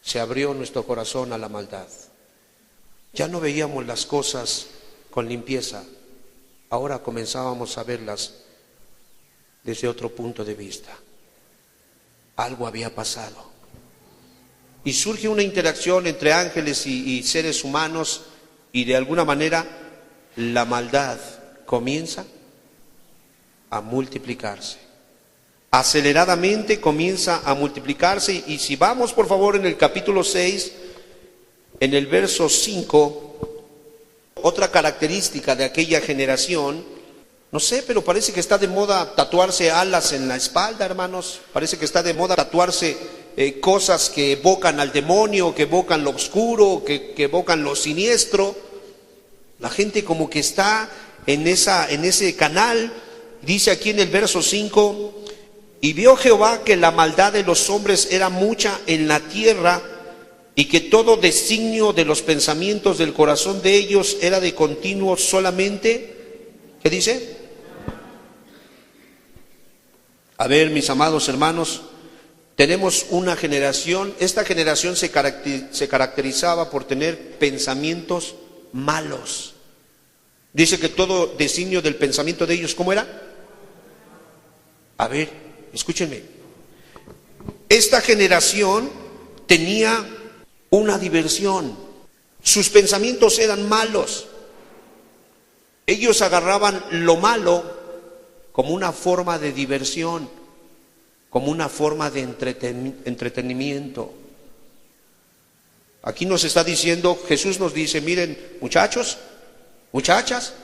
Se abrió nuestro corazón a la maldad. Ya no veíamos las cosas con limpieza. Ahora comenzábamos a verlas desde otro punto de vista. Algo había pasado. Y surge una interacción entre ángeles y seres humanos, y de alguna manera la maldad comienza a multiplicarse. Aceleradamente comienza a multiplicarse. Y si vamos por favor en el capítulo 6, en el verso 5, otra característica de aquella generación, no sé, pero parece que está de moda tatuarse alas en la espalda, hermanos. Parece que está de moda tatuarse cosas que evocan al demonio, que evocan lo oscuro, que evocan lo siniestro. La gente como que está en ese canal. Dice aquí en el verso 5, y vio Jehová que la maldad de los hombres era mucha en la tierra, y que todo designio de los pensamientos del corazón de ellos era de continuo solamente, ¿qué dice? A ver, mis amados hermanos, tenemos una generación, esta generación se caracterizaba por tener pensamientos malos. Dice que todo designio del pensamiento de ellos, ¿cómo era? A ver, escúchenme. Esta generación tenía una diversión. Sus pensamientos eran malos. Ellos agarraban lo malo como una forma de diversión. como una forma de entretenimiento. Aquí nos está diciendo, Jesús nos dice, miren, muchachos, muchachas,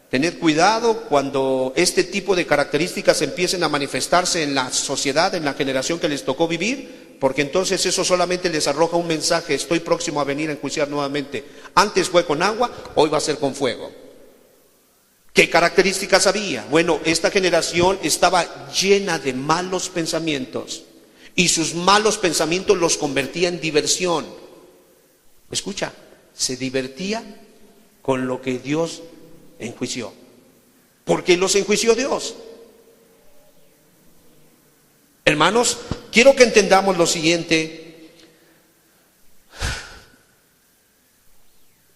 tened cuidado cuando este tipo de características empiecen a manifestarse en la sociedad, en la generación que les tocó vivir, porque entonces eso solamente les arroja un mensaje: estoy próximo a venir a enjuiciar nuevamente. Antes fue con agua, hoy va a ser con fuego. ¿Qué características había? Bueno, esta generación estaba llena de malos pensamientos y sus malos pensamientos los convertía en diversión. Escucha, se divertía con lo que Dios enjuició. ¿Por qué los enjuició Dios? Hermanos, quiero que entendamos lo siguiente.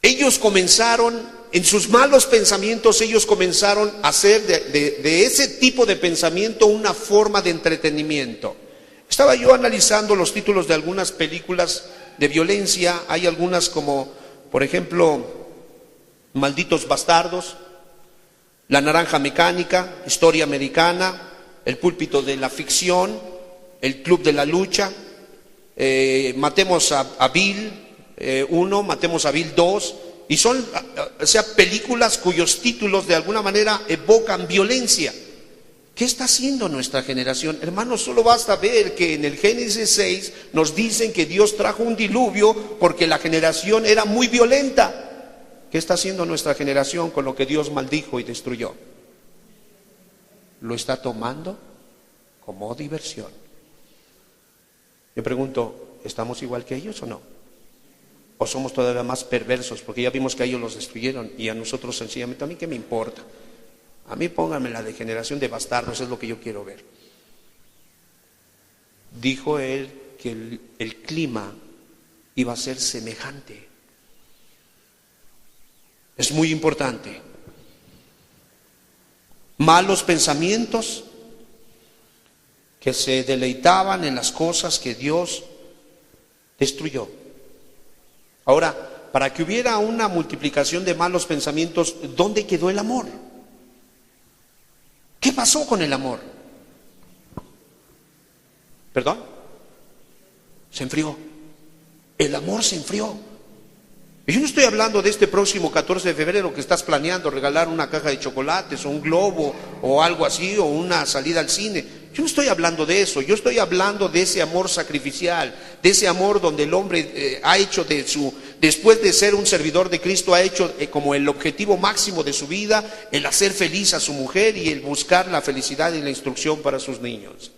Ellos comenzaron, en sus malos pensamientos, ellos comenzaron a hacer de ese tipo de pensamiento una forma de entretenimiento. Estaba yo analizando los títulos de algunas películas de violencia. Hay algunas como, por ejemplo, Malditos Bastardos, La Naranja Mecánica, Historia Americana, El Púlpito de la Ficción, El Club de la Lucha, Matemos a Bill 1, Matemos a Bill 2, y son, o sea, películas cuyos títulos de alguna manera evocan violencia. ¿Qué está haciendo nuestra generación? Hermanos, solo basta ver que en el Génesis 6 nos dicen que Dios trajo un diluvio porque la generación era muy violenta. ¿Qué está haciendo nuestra generación con lo que Dios maldijo y destruyó? Lo está tomando como diversión. Yo pregunto, ¿estamos igual que ellos o no? ¿O somos todavía más perversos? Porque ya vimos que a ellos los destruyeron y a nosotros sencillamente, ¿a mí qué me importa? A mí pónganme la degeneración de bastardos, es lo que yo quiero ver. Dijo él que el clima iba a ser semejante. Es muy importante. Malos pensamientos que se deleitaban en las cosas que Dios destruyó. Ahora, para que hubiera una multiplicación de malos pensamientos, ¿dónde quedó el amor? ¿Qué pasó con el amor? ¿Perdón? Se enfrió. El amor se enfrió. Y yo no estoy hablando de este próximo 14 de febrero que estás planeando regalar una caja de chocolates o un globo o algo así, o una salida al cine. Yo no estoy hablando de eso. Yo estoy hablando de ese amor sacrificial, de ese amor donde el hombre ha hecho después de ser un servidor de Cristo, ha hecho como el objetivo máximo de su vida el hacer feliz a su mujer y el buscar la felicidad y la instrucción para sus niños.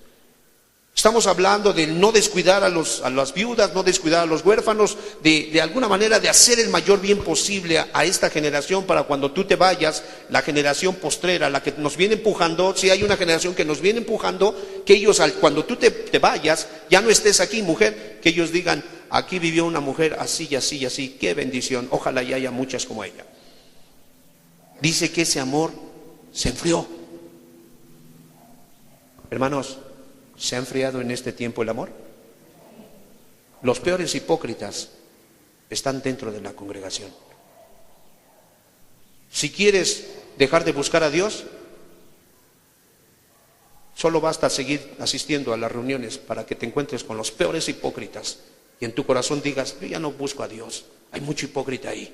Estamos hablando de no descuidar a las viudas, no descuidar a los huérfanos, de alguna manera de hacer el mayor bien posible a esta generación para cuando tú te vayas, la generación postrera, la que nos viene empujando. Si hay una generación que nos viene empujando, que ellos cuando tú te vayas, ya no estés aquí, mujer, que ellos digan, aquí vivió una mujer así y así y así, qué bendición, ojalá y haya muchas como ella. Dice que ese amor se enfrió. Hermanos, ¿se ha enfriado en este tiempo el amor? Los peores hipócritas están dentro de la congregación. Si quieres dejar de buscar a Dios, solo basta seguir asistiendo a las reuniones para que te encuentres con los peores hipócritas y en tu corazón digas, yo ya no busco a Dios, hay mucho hipócrita ahí.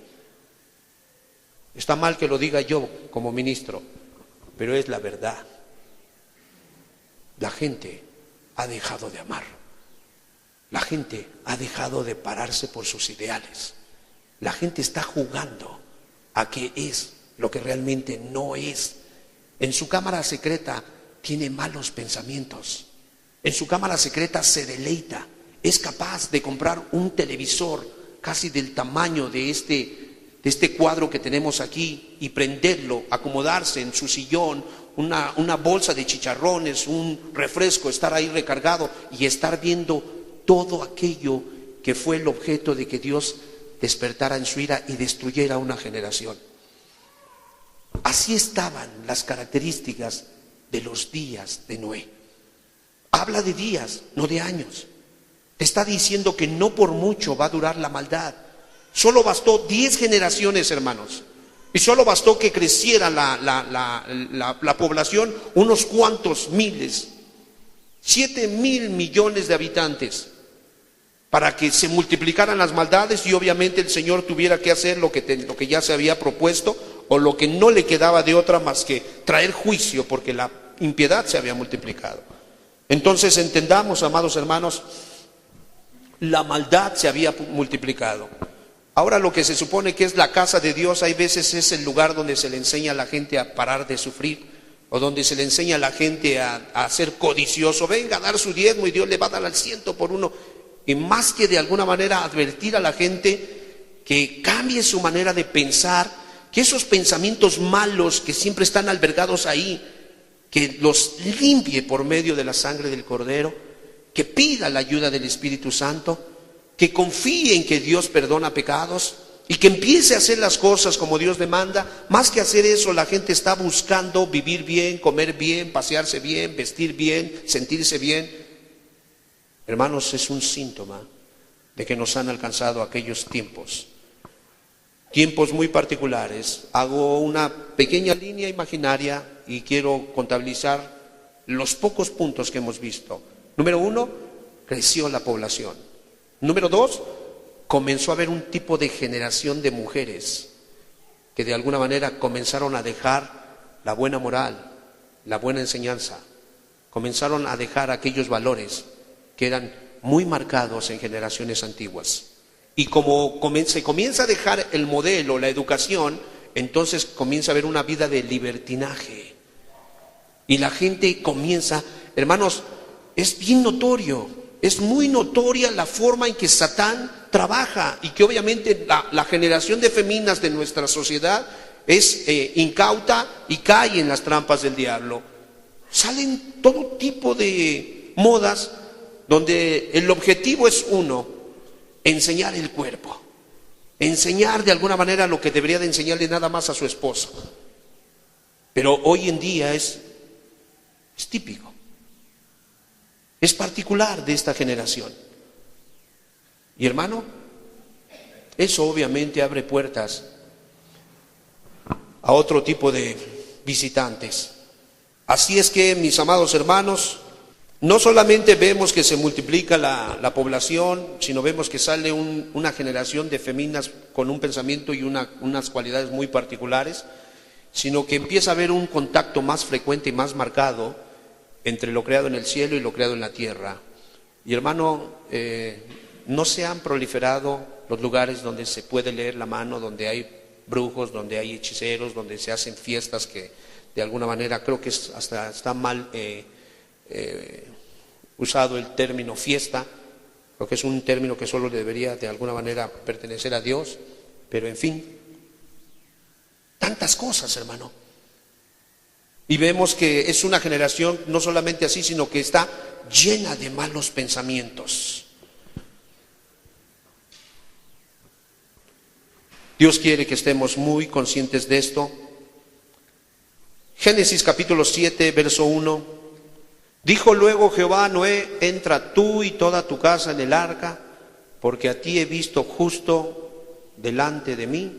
Está mal que lo diga yo como ministro, pero es la verdad. La gente ha dejado de amar. La gente ha dejado de pararse por sus ideales. La gente está jugando a que es lo que realmente no es. En su cámara secreta tiene malos pensamientos. En su cámara secreta se deleita. Es capaz de comprar un televisor casi del tamaño de este cuadro que tenemos aquí y prenderlo, acomodarse en su sillón, una bolsa de chicharrones, un refresco, estar ahí recargado y estar viendo todo aquello que fue el objeto de que Dios despertara en su ira y destruyera una generación. Así estaban las características de los días de Noé. Habla de días, no de años. Te está diciendo que no por mucho va a durar la maldad. Solo bastó 10 generaciones, hermanos. Y solo bastó que creciera la población unos cuantos miles. 7.000 millones de habitantes, para que se multiplicaran las maldades y obviamente el Señor tuviera que hacer lo que ya se había propuesto, o lo que no le quedaba de otra más que traer juicio, porque la impiedad se había multiplicado. Entonces entendamos, amados hermanos, la maldad se había multiplicado. Ahora lo que se supone que es la casa de Dios, hay veces es el lugar donde se le enseña a la gente a parar de sufrir, o donde se le enseña a la gente a ser codicioso. Venga a dar su diezmo y Dios le va a dar al 100 por 1. Y más que de alguna manera advertir a la gente que cambie su manera de pensar, que esos pensamientos malos que siempre están albergados ahí, que los limpie por medio de la sangre del Cordero, que pida la ayuda del Espíritu Santo, que confíe en que Dios perdona pecados y que empiece a hacer las cosas como Dios demanda. Más que hacer eso, la gente está buscando vivir bien, comer bien, pasearse bien, vestir bien, sentirse bien. Hermanos, es un síntoma de que nos han alcanzado aquellos tiempos muy particulares. Hago una pequeña línea imaginaria y quiero contabilizar los pocos puntos que hemos visto. Número 1, creció la población. Número 2, comenzó a haber un tipo de generación de mujeres que de alguna manera comenzaron a dejar la buena moral, la buena enseñanza, comenzaron a dejar aquellos valores que eran muy marcados en generaciones antiguas. Y como se comienza a dejar el modelo, la educación, entonces comienza a haber una vida de libertinaje. Y la gente comienza, hermanos, es bien notorio, es muy notoria la forma en que Satán trabaja, y que obviamente la generación de féminas de nuestra sociedad es incauta y cae en las trampas del diablo. Salen todo tipo de modas donde el objetivo es uno: enseñar el cuerpo, enseñar de alguna manera lo que debería de enseñarle nada más a su esposa. Pero hoy en día es típico, es particular de esta generación. Y hermano, eso obviamente abre puertas a otro tipo de visitantes. Así es que, mis amados hermanos, no solamente vemos que se multiplica la población, sino vemos que sale una generación de féminas con un pensamiento y unas cualidades muy particulares, sino que empieza a haber un contacto más frecuente y más marcado entre lo creado en el cielo y lo creado en la tierra. Y hermano, no se han proliferado los lugares donde se puede leer la mano, donde hay brujos, donde hay hechiceros, donde se hacen fiestas que de alguna manera, creo que hasta está mal usado el término fiesta, porque es un término que solo debería de alguna manera pertenecer a Dios, pero en fin, tantas cosas, hermano. Y vemos que es una generación no solamente así, sino que está llena de malos pensamientos. Dios quiere que estemos muy conscientes de esto. Génesis capítulo 7, verso 1. Dijo luego Jehová a Noé: entra tú y toda tu casa en el arca, porque a ti he visto justo delante de mí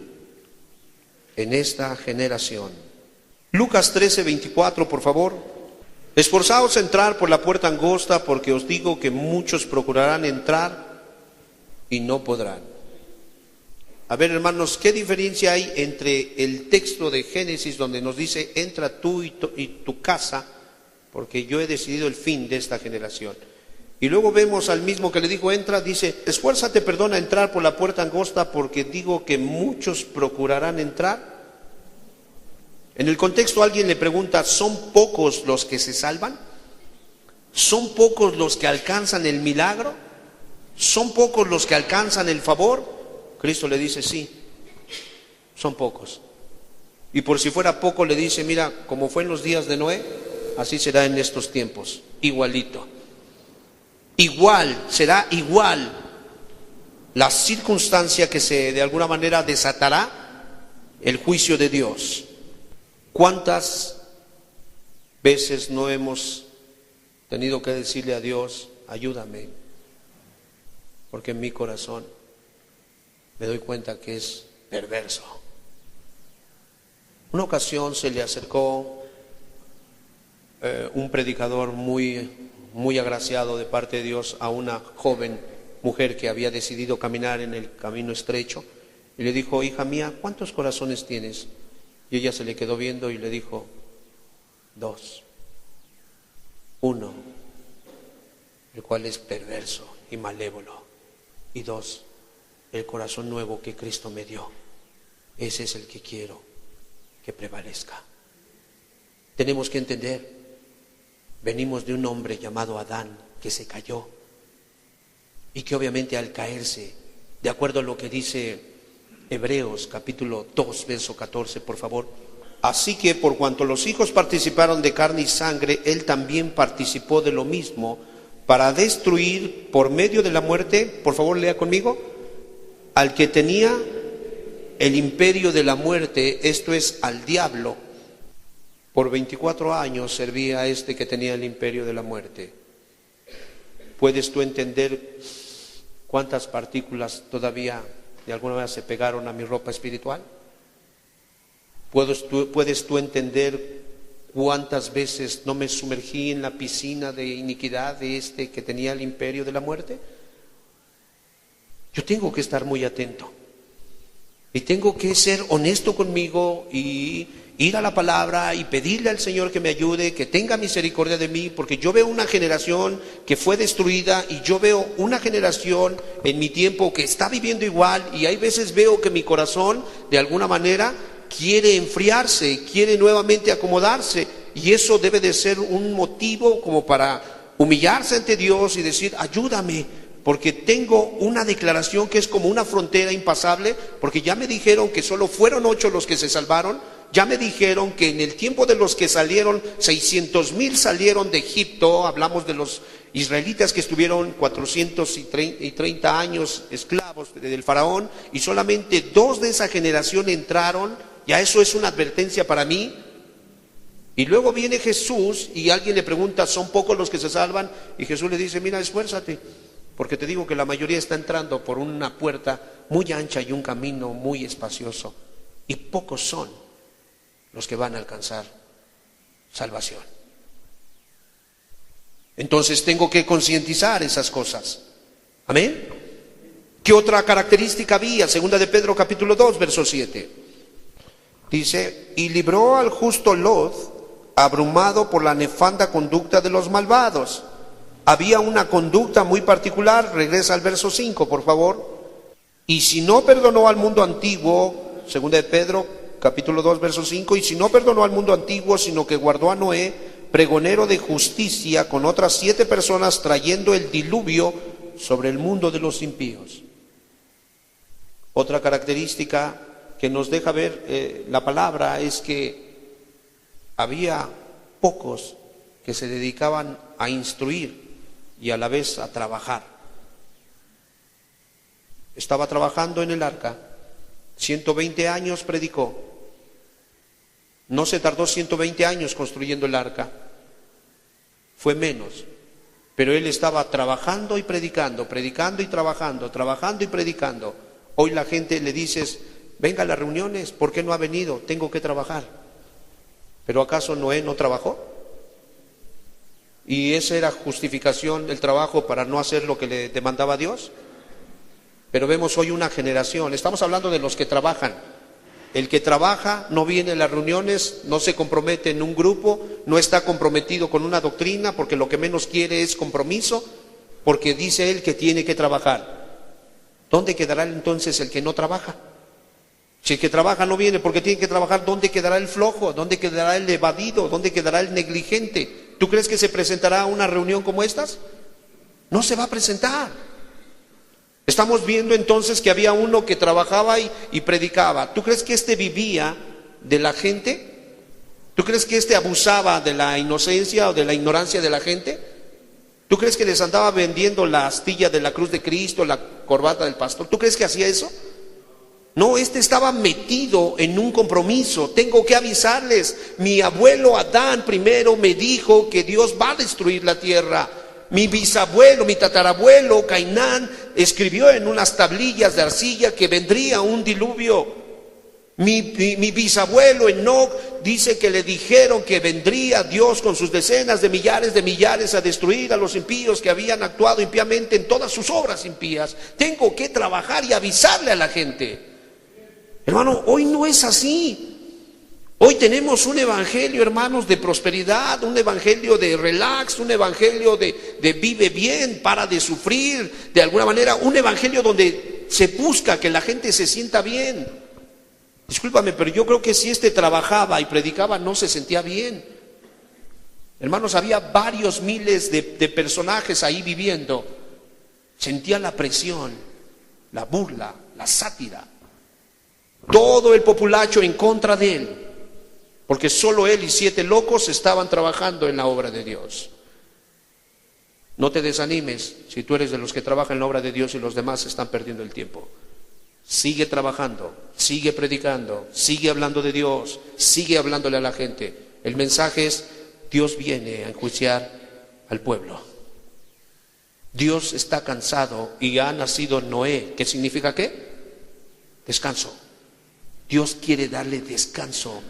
en esta generación. Lucas 13, 24, por favor. Esforzaos a entrar por la puerta angosta, porque os digo que muchos procurarán entrar y no podrán. A ver, hermanos, ¿qué diferencia hay entre el texto de Génesis donde nos dice entra tú y tu casa, porque yo he decidido el fin de esta generación? Y luego vemos al mismo que le dijo entra, dice esfuérzate, perdona, entrar por la puerta angosta, porque digo que muchos procurarán entrar. En el contexto alguien le pregunta, ¿son pocos los que se salvan? ¿Son pocos los que alcanzan el milagro? ¿Son pocos los que alcanzan el favor? Cristo le dice, sí, son pocos. Y por si fuera poco le dice, mira, como fue en los días de Noé, así será en estos tiempos, igualito. Igual, será igual la circunstancia que de alguna manera desatará el juicio de Dios. ¿Cuántas veces no hemos tenido que decirle a Dios, ayúdame, porque en mi corazón me doy cuenta que es perverso? Una ocasión se le acercó un predicador muy muy agraciado de parte de Dios a una joven mujer que había decidido caminar en el camino estrecho y le dijo: hija mía, ¿cuántos corazones tienes? Y ella se le quedó viendo y le dijo: 2. 1, el cual es perverso y malévolo, y 2, el corazón nuevo que Cristo me dio. Ese es el que quiero que prevalezca. Tenemos que entender, venimos de un hombre llamado Adán que se cayó y que obviamente al caerse, de acuerdo a lo que dice Hebreos capítulo 2 verso 14, por favor: así que por cuanto los hijos participaron de carne y sangre, él también participó de lo mismo, para destruir por medio de la muerte, por favor lea conmigo, al que tenía el imperio de la muerte, esto es, al diablo. Por 24 años servía a este que tenía el imperio de la muerte. ¿Puedes tú entender cuántas partículas todavía de alguna manera se pegaron a mi ropa espiritual? ¿Puedes tú entender cuántas veces no me sumergí en la piscina de iniquidad de este que tenía el imperio de la muerte? Yo tengo que estar muy atento y tengo que ser honesto conmigo y ir a la palabra y pedirle al Señor que me ayude, que tenga misericordia de mí, porque yo veo una generación que fue destruida y yo veo una generación en mi tiempo que está viviendo igual, y hay veces veo que mi corazón de alguna manera quiere enfriarse, quiere nuevamente acomodarse, y eso debe de ser un motivo como para humillarse ante Dios y decir: ayúdame, porque tengo una declaración que es como una frontera impasable, porque ya me dijeron que solo fueron 8 los que se salvaron. Ya me dijeron que en el tiempo de los que salieron, 600,000 salieron de Egipto. Hablamos de los israelitas que estuvieron 430 años esclavos del faraón, y solamente 2 de esa generación entraron. Ya eso es una advertencia para mí. Y luego viene Jesús y alguien le pregunta: ¿son pocos los que se salvan? Y Jesús le dice: mira, esfuérzate, porque te digo que la mayoría está entrando por una puerta muy ancha y un camino muy espacioso, y pocos son los que van a alcanzar salvación. Entonces tengo que concientizar esas cosas. Amén. ¿Qué otra característica había? Segunda de Pedro capítulo 2 verso 7. Dice: y libró al justo Lot, abrumado por la nefanda conducta de los malvados. Había una conducta muy particular. Regresa al verso 5, por favor. Y si no perdonó al mundo antiguo, segunda de Pedro capítulo 2 verso 5, y si no perdonó al mundo antiguo, sino que guardó a Noé, pregonero de justicia, con otras 7 personas, trayendo el diluvio sobre el mundo de los impíos. Otra característica que nos deja ver la palabra es que había pocos que se dedicaban a instruir y a la vez a trabajar. Estaba trabajando en el arca, 120 años predicó. No se tardó 120 años construyendo el arca, fue menos, pero él estaba trabajando y predicando, predicando y trabajando, trabajando y predicando. Hoy la gente le dices: venga a las reuniones, ¿por qué no ha venido? Tengo que trabajar. ¿Pero acaso Noé no trabajó? ¿Y esa era justificación, el trabajo, para no hacer lo que le demandaba Dios? Pero vemos hoy una generación, estamos hablando de los que trabajan. El que trabaja no viene a las reuniones, no se compromete en un grupo, no está comprometido con una doctrina, porque lo que menos quiere es compromiso, porque dice él que tiene que trabajar. ¿Dónde quedará entonces el que no trabaja? Si el que trabaja no viene porque tiene que trabajar, ¿dónde quedará el flojo? ¿Dónde quedará el evadido? ¿Dónde quedará el negligente? ¿Tú crees que se presentará a una reunión como estas? No se va a presentar. Estamos viendo entonces que había uno que trabajaba y predicaba. ¿Tú crees que este vivía de la gente? ¿Tú crees que este abusaba de la inocencia o de la ignorancia de la gente? ¿Tú crees que les andaba vendiendo la astilla de la cruz de Cristo, la corbata del pastor? ¿Tú crees que hacía eso? No, este estaba metido en un compromiso. Tengo que avisarles. Mi abuelo Adán primero me dijo que Dios va a destruir la tierra. Mi bisabuelo, mi tatarabuelo Cainán escribió en unas tablillas de arcilla que vendría un diluvio. Mi bisabuelo Enoc dice que le dijeron que vendría Dios con sus decenas de millares a destruir a los impíos que habían actuado impíamente en todas sus obras impías. Tengo que trabajar y avisarle a la gente. Hermano, hoy no es así. Hoy tenemos un evangelio, hermanos, de prosperidad, un evangelio de relax, un evangelio de vive bien, para de sufrir, de alguna manera, un evangelio donde se busca que la gente se sienta bien. Discúlpame, pero yo creo que si trabajaba y predicaba no se sentía bien. Hermanos, había varios miles de personajes ahí viviendo. Sentía la presión, la burla, la sátira. Todo el populacho en contra de él. Porque solo él y 7 locos estaban trabajando en la obra de Dios. No te desanimes si tú eres de los que trabajan en la obra de Dios y los demás están perdiendo el tiempo. Sigue trabajando, sigue predicando, sigue hablando de Dios, sigue hablándole a la gente. El mensaje es: Dios viene a enjuiciar al pueblo. Dios está cansado y ha nacido Noé. ¿Qué significa qué? Descanso. Dios quiere darle descanso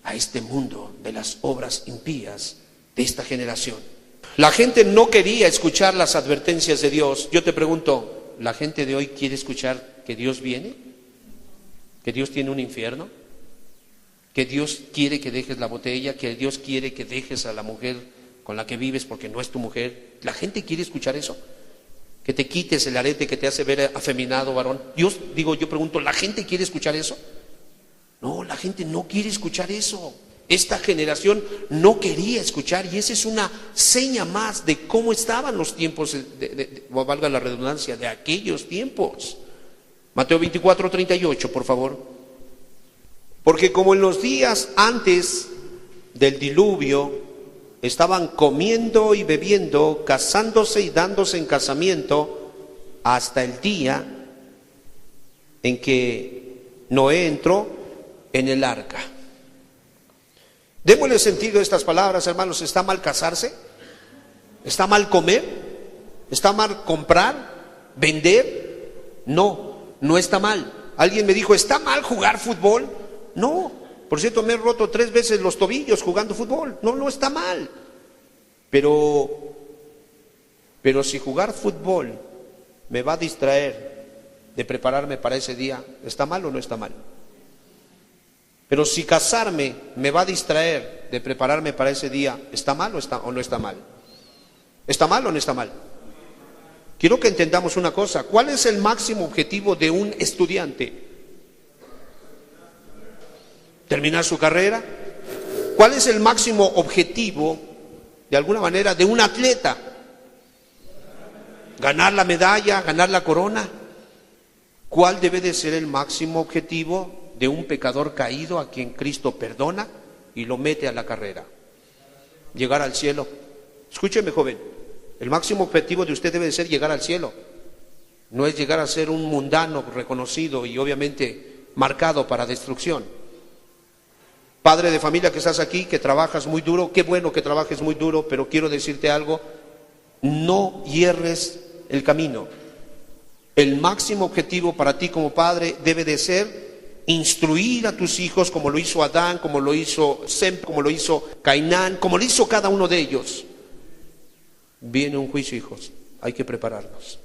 a este mundo de las obras impías de esta generación. La gente no quería escuchar las advertencias de Dios. Yo te pregunto, ¿la gente de hoy quiere escuchar que Dios viene? ¿Que Dios tiene un infierno? ¿Que Dios quiere que dejes la botella? ¿Que Dios quiere que dejes a la mujer con la que vives porque no es tu mujer? ¿La gente quiere escuchar eso? ¿Que te quites el arete que te hace ver afeminado, varón? Yo pregunto, ¿la gente quiere escuchar eso? No, la gente no quiere escuchar eso. Esta generación no quería escuchar, y esa es una seña más de cómo estaban los tiempos, valga la redundancia, de aquellos tiempos. Mateo 24:38, por favor. Porque como en los días antes del diluvio estaban comiendo y bebiendo, casándose y dándose en casamiento, hasta el día en que Noé entró en el arca. Démosle sentido a estas palabras, hermanos. ¿Está mal casarse? ¿Está mal comer? ¿Está mal comprar? ¿Vender? No, no está mal. Alguien me dijo, ¿está mal jugar fútbol? No, por cierto, me he roto 3 veces los tobillos jugando fútbol. No está mal. Pero si jugar fútbol me va a distraer de prepararme para ese día, ¿está mal o no está mal? Pero si casarme me va a distraer de prepararme para ese día, ¿está mal o no está mal? ¿Está mal o no está mal? Quiero que entendamos una cosa. ¿Cuál es el máximo objetivo de un estudiante? ¿Terminar su carrera? ¿Cuál es el máximo objetivo, de alguna manera, de un atleta? ¿Ganar la medalla? ¿Ganar la corona? ¿Cuál debe de ser el máximo objetivo de un pecador caído a quien Cristo perdona y lo mete a la carrera? Llegar al cielo. Escúcheme, joven, el máximo objetivo de usted debe de ser llegar al cielo. No es llegar a ser un mundano reconocido y obviamente marcado para destrucción. Padre de familia que estás aquí, que trabajas muy duro, qué bueno que trabajes muy duro, pero quiero decirte algo: no hierres el camino. El máximo objetivo para ti como padre debe de ser instruir a tus hijos, como lo hizo Adán, como lo hizo Sem, como lo hizo Cainán, como lo hizo cada uno de ellos. Viene un juicio, hijos, hay que prepararnos.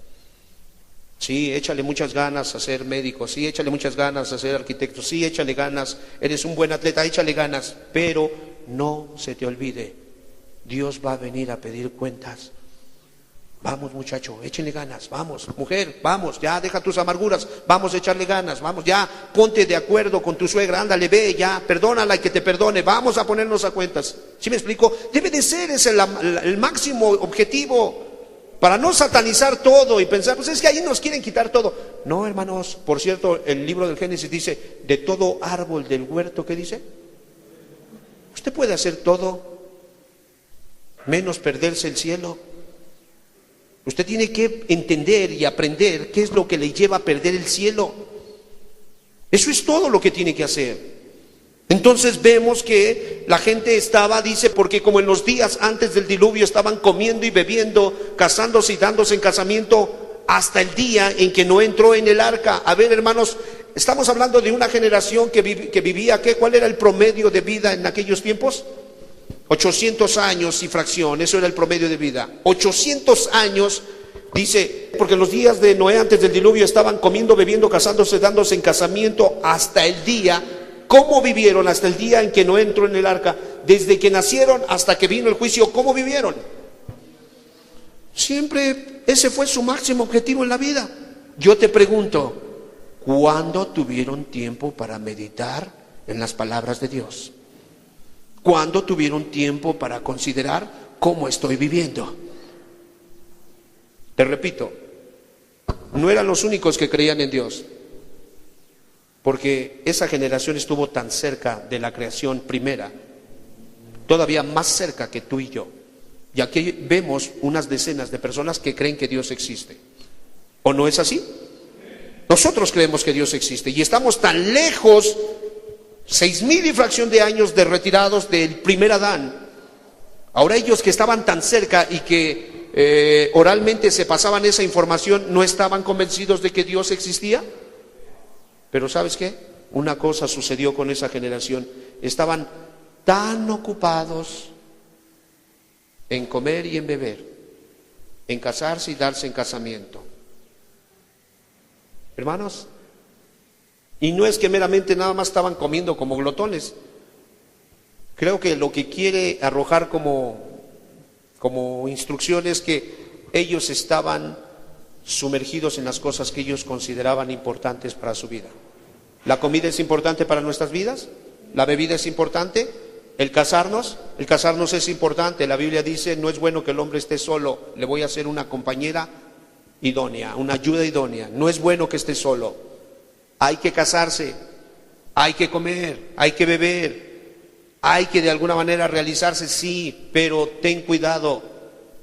Sí, échale muchas ganas a ser médico, sí, échale muchas ganas a ser arquitecto, sí, échale ganas, eres un buen atleta, échale ganas, pero no se te olvide, Dios va a venir a pedir cuentas. Vamos, muchacho, échenle ganas, vamos, mujer, vamos, ya deja tus amarguras, vamos a echarle ganas, vamos, ya ponte de acuerdo con tu suegra, ándale, ve, ya, perdónala y que te perdone, vamos a ponernos a cuentas. ¿Sí me explico? Debe de ser ese el máximo objetivo, para no satanizar todo y pensar, pues es que ahí nos quieren quitar todo. No, hermanos, por cierto, el libro del Génesis dice, de todo árbol del huerto, ¿qué dice? Usted puede hacer todo, menos perderse el cielo. Usted tiene que entender y aprender qué es lo que le lleva a perder el cielo. Eso es todo lo que tiene que hacer. Entonces vemos que la gente dice, porque como en los días antes del diluvio estaban comiendo y bebiendo, casándose y dándose en casamiento, hasta el día en que no entró en el arca. A ver, hermanos, estamos hablando de una generación que vivía, ¿qué? ¿Cuál era el promedio de vida en aquellos tiempos? 800 años y fracción, eso era el promedio de vida. 800 años, dice, porque en los días de Noé antes del diluvio estaban comiendo, bebiendo, casándose, dándose en casamiento hasta el día. ¿Cómo vivieron hasta el día en que Noé entró en el arca? Desde que nacieron hasta que vino el juicio, ¿cómo vivieron? Siempre ese fue su máximo objetivo en la vida. Yo te pregunto, ¿cuándo tuvieron tiempo para meditar en las palabras de Dios? ¿Cuándo tuvieron tiempo para considerar cómo estoy viviendo? Te repito, no eran los únicos que creían en Dios, porque esa generación estuvo tan cerca de la creación primera, todavía más cerca que tú y yo. Y aquí vemos unas decenas de personas que creen que Dios existe. ¿O no es así? Nosotros creemos que Dios existe y estamos tan lejos, 6,000 y fracción de años de retirados del primer Adán. Ahora ellos que estaban tan cerca y que oralmente se pasaban esa información, ¿no estaban convencidos de que Dios existía? Pero ¿sabes qué? Una cosa sucedió con esa generación. Estaban tan ocupados en comer y en beber, en casarse y darse en casamiento. Hermanos, y no es que meramente nada más estaban comiendo como glotones. Creo que lo que quiere arrojar como instrucción es que ellos estaban sumergidos en las cosas que ellos consideraban importantes para su vida. ¿La comida es importante para nuestras vidas? ¿La bebida es importante? ¿El casarnos es importante? La Biblia dice, no es bueno que el hombre esté solo, le voy a hacer una compañera idónea, una ayuda idónea. No es bueno que esté solo. Hay que casarse, hay que comer, hay que beber, hay que de alguna manera realizarse, sí, pero ten cuidado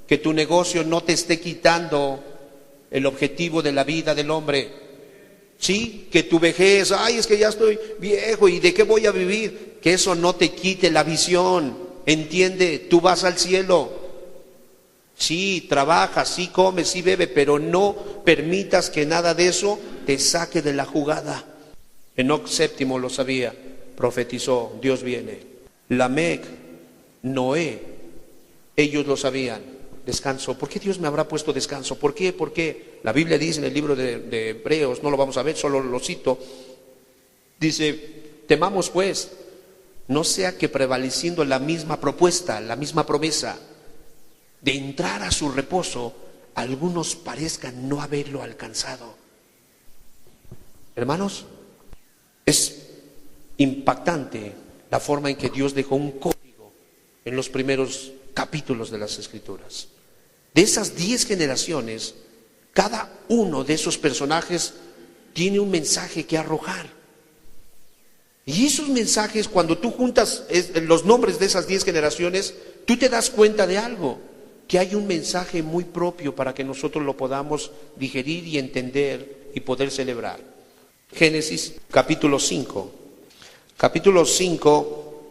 que tu negocio no te esté quitando el objetivo de la vida del hombre. Sí, que tu vejez, ay, es que ya estoy viejo y de qué voy a vivir, que eso no te quite la visión. Entiende, tú vas al cielo. Sí, trabaja, sí come, sí bebe, pero no permitas que nada de eso te saque de la jugada. Enoc VII lo sabía, profetizó, Dios viene. Lamec, Noé, ellos lo sabían. Descanso. ¿Por qué Dios me habrá puesto descanso? ¿Por qué? ¿Por qué? La Biblia dice en el libro de Hebreos, no lo vamos a ver, solo lo cito. Dice, temamos pues, no sea que prevaleciendo la misma propuesta, la misma promesa de entrar a su reposo, algunos parezcan no haberlo alcanzado. Hermanos, es impactante la forma en que Dios dejó un código en los primeros capítulos de las Escrituras. De esas 10 generaciones, cada uno de esos personajes tiene un mensaje que arrojar. Y esos mensajes, cuando tú juntas los nombres de esas 10 generaciones, tú te das cuenta de algo, que hay un mensaje muy propio para que nosotros lo podamos digerir y entender y poder celebrar. Génesis capítulo 5. Capítulo 5,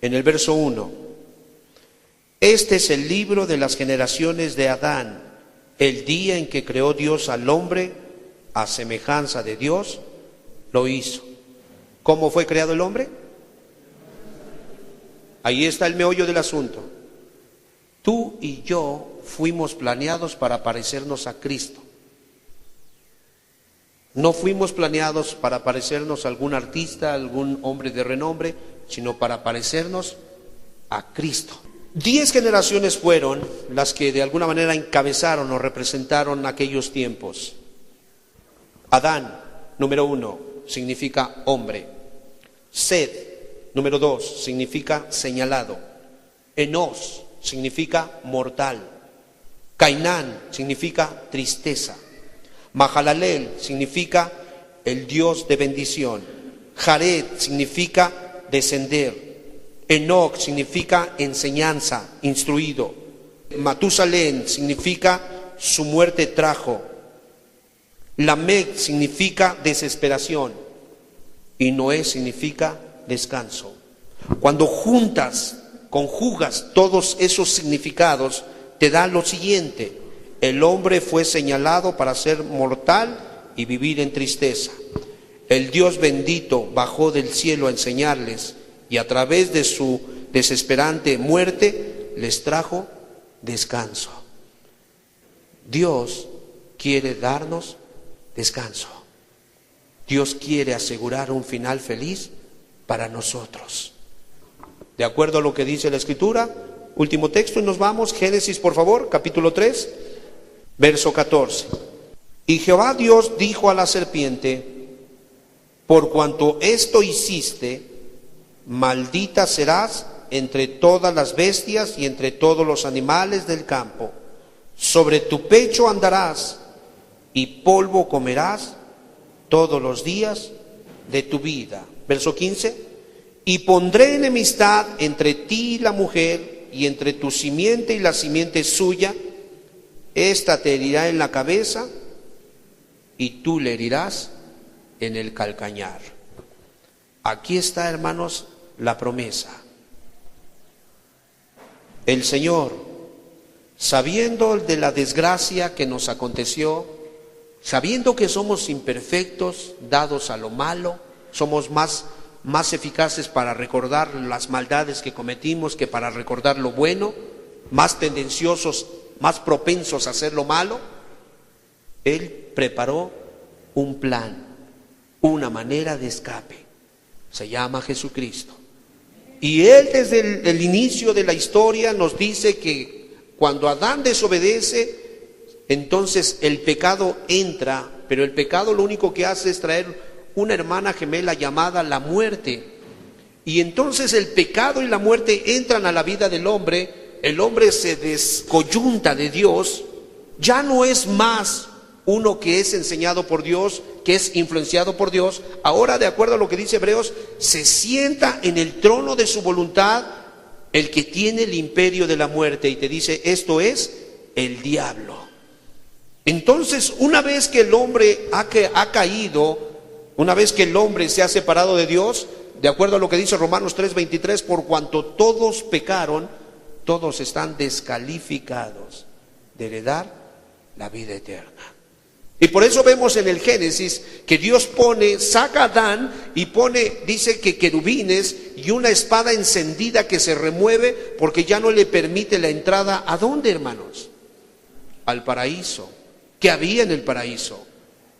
en el verso 1. Este es el libro de las generaciones de Adán, el día en que creó Dios al hombre, a semejanza de Dios, lo hizo. ¿Cómo fue creado el hombre? Ahí está el meollo del asunto. Tú y yo fuimos planeados para parecernos a Cristo. No fuimos planeados para parecernos a algún artista, algún hombre de renombre, sino para parecernos a Cristo. 10 generaciones fueron las que de alguna manera encabezaron o representaron aquellos tiempos. Adán, número 1, significa hombre. Sed, número 2, significa señalado. Enos significa mortal. Cainán significa tristeza. Mahalalel significa el Dios de bendición. Jared significa descender. Enoc significa enseñanza, instruido. Matusalén significa su muerte trajo. Lamec significa desesperación. Y Noé significa descanso. Cuando conjugas todos esos significados, te da lo siguiente: el hombre fue señalado para ser mortal y vivir en tristeza. el Dios bendito bajó del cielo a enseñarles y a través de su desesperante muerte les trajo descanso. Dios quiere darnos descanso. Dios quiere asegurar un final feliz para nosotros. De acuerdo a lo que dice la Escritura, último texto y nos vamos, Génesis por favor, capítulo 3, verso 14. Y Jehová Dios dijo a la serpiente: por cuanto esto hiciste, maldita serás entre todas las bestias y entre todos los animales del campo. Sobre tu pecho andarás y polvo comerás todos los días de tu vida. Verso 15. Y pondré enemistad entre ti y la mujer, y entre tu simiente y la simiente suya. Esta te herirá en la cabeza y tú le herirás en el calcañar. Aquí está, hermanos, la promesa. El Señor, sabiendo de la desgracia que nos aconteció, sabiendo que somos imperfectos, dados a lo malo, somos más eficaces para recordar las maldades que cometimos que para recordar lo bueno, más tendenciosos, más propensos a hacer lo malo. Él preparó un plan, una manera de escape. Se llama Jesucristo. Y Él desde el inicio de la historia nos dice que cuando Adán desobedece, entonces el pecado entra, pero el pecado lo único que hace es traer una hermana gemela llamada la muerte. Y entonces el pecado y la muerte entran a la vida del hombre, el hombre se descoyunta de Dios, ya no es más uno que es enseñado por Dios, que es influenciado por Dios. Ahora, de acuerdo a lo que dice Hebreos, se sienta en el trono de su voluntad el que tiene el imperio de la muerte, y te dice, esto es el diablo. Entonces, una vez que el hombre ha caído, una vez que el hombre se ha separado de Dios, de acuerdo a lo que dice Romanos 3:23, por cuanto todos pecaron, todos están descalificados de heredar la vida eterna. Y por eso vemos en el Génesis que Dios saca a Adán y dice que querubines y una espada encendida que se remueve porque ya no le permite la entrada. ¿A dónde, hermanos? Al paraíso. ¿Qué había en el paraíso?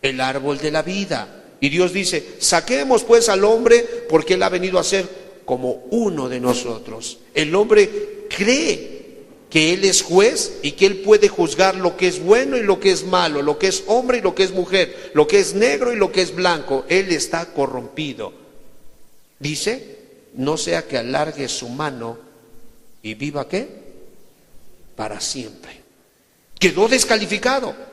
El árbol de la vida. Y Dios dice, saquemos pues al hombre porque él ha venido a ser como uno de nosotros. El hombre cree que él es juez y que él puede juzgar lo que es bueno y lo que es malo, lo que es hombre y lo que es mujer, lo que es negro y lo que es blanco. Él está corrompido. Dice, no sea que alargue su mano y viva ¿qué? Para siempre. Quedó descalificado.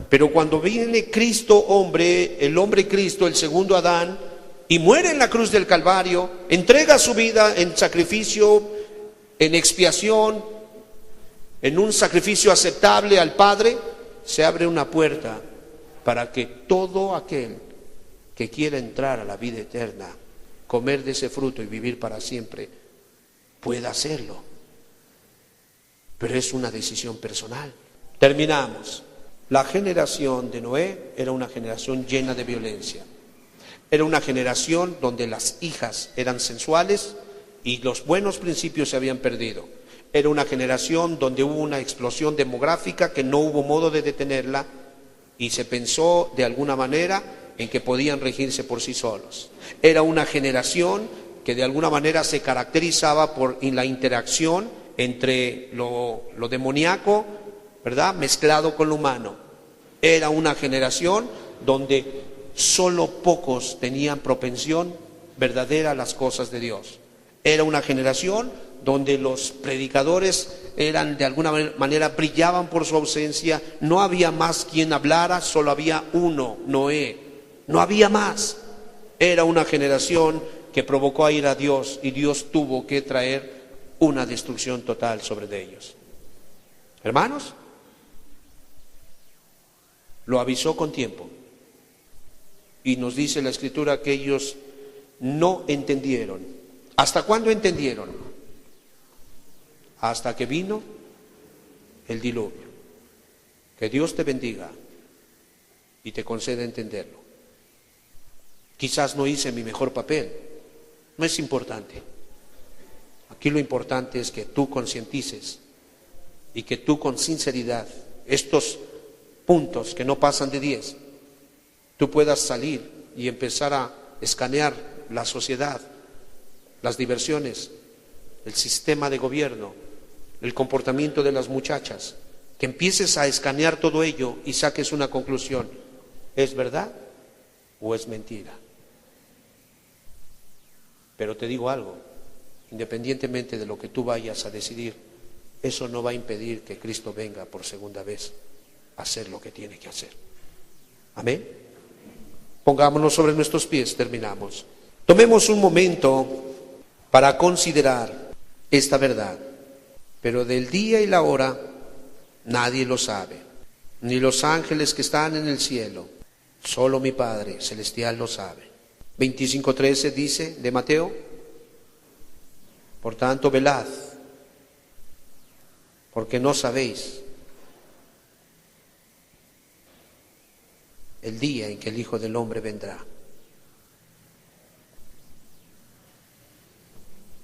Pero cuando viene Cristo hombre, el hombre Cristo, el segundo Adán, y muere en la cruz del Calvario, entrega su vida en sacrificio, en expiación, en un sacrificio aceptable al Padre, se abre una puerta para que todo aquel que quiera entrar a la vida eterna, comer de ese fruto y vivir para siempre, pueda hacerlo. Pero es una decisión personal. Terminamos. La generación de Noé era una generación llena de violencia. Era una generación donde las hijas eran sensuales y los buenos principios se habían perdido. Era una generación donde hubo una explosión demográfica que no hubo modo de detenerla y se pensó de alguna manera en que podían regirse por sí solos. Era una generación que de alguna manera se caracterizaba por la interacción entre lo demoníaco, ¿verdad?, mezclado con lo humano. Era una generación donde solo pocos tenían propensión verdadera a las cosas de Dios. Era una generación donde los predicadores eran de alguna manera, brillaban por su ausencia. No había más quien hablara, solo había uno, Noé. No había más. Era una generación que provocó a ir a Dios y Dios tuvo que traer una destrucción total sobre ellos. Hermanos, lo avisó con tiempo. Y nos dice la Escritura que ellos no entendieron. ¿Hasta cuándo entendieron? Hasta que vino el diluvio. Que Dios te bendiga y te conceda entenderlo. Quizás no hice mi mejor papel. No es importante. Aquí lo importante es que tú concientices y que tú con sinceridad, estos puntos que no pasan de 10, tú puedas salir y empezar a escanear la sociedad, las diversiones, el sistema de gobierno, el comportamiento de las muchachas, que empieces a escanear todo ello y saques una conclusión. ¿Es verdad o es mentira? Pero te digo algo, independientemente de lo que tú vayas a decidir, eso no va a impedir que Cristo venga por segunda vez a hacer lo que tiene que hacer. Amén. Pongámonos sobre nuestros pies, terminamos. Tomemos un momento para considerar esta verdad, pero del día y la hora nadie lo sabe, ni los ángeles que están en el cielo, solo mi Padre celestial lo sabe. 25:13 dice de Mateo: por tanto, velad, porque no sabéis el día en que el Hijo del Hombre vendrá.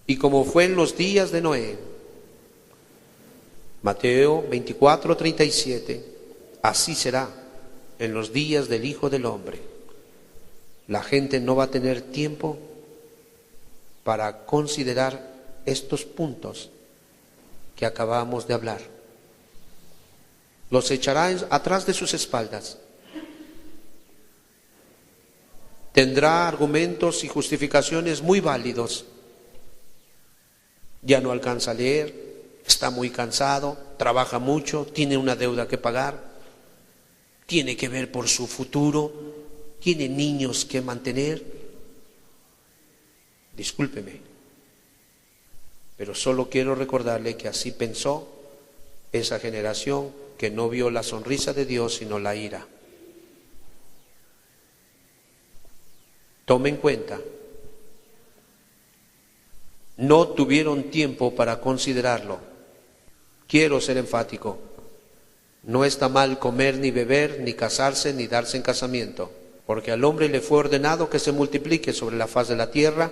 Y como fue en los días de Noé, Mateo 24:37, así será en los días del Hijo del Hombre. La gente no va a tener tiempo para considerar estos puntos que acabamos de hablar. Los echará atrás de sus espaldas. Tendrá argumentos y justificaciones muy válidos. Ya no alcanza a leer, está muy cansado, trabaja mucho, tiene una deuda que pagar, tiene que ver por su futuro, tiene niños que mantener. Discúlpeme, pero solo quiero recordarle que así pensó esa generación que no vio la sonrisa de Dios sino la ira. Tome en cuenta, no tuvieron tiempo para considerarlo. Quiero ser enfático, no está mal comer ni beber, ni casarse, ni darse en casamiento, porque al hombre le fue ordenado que se multiplique sobre la faz de la tierra,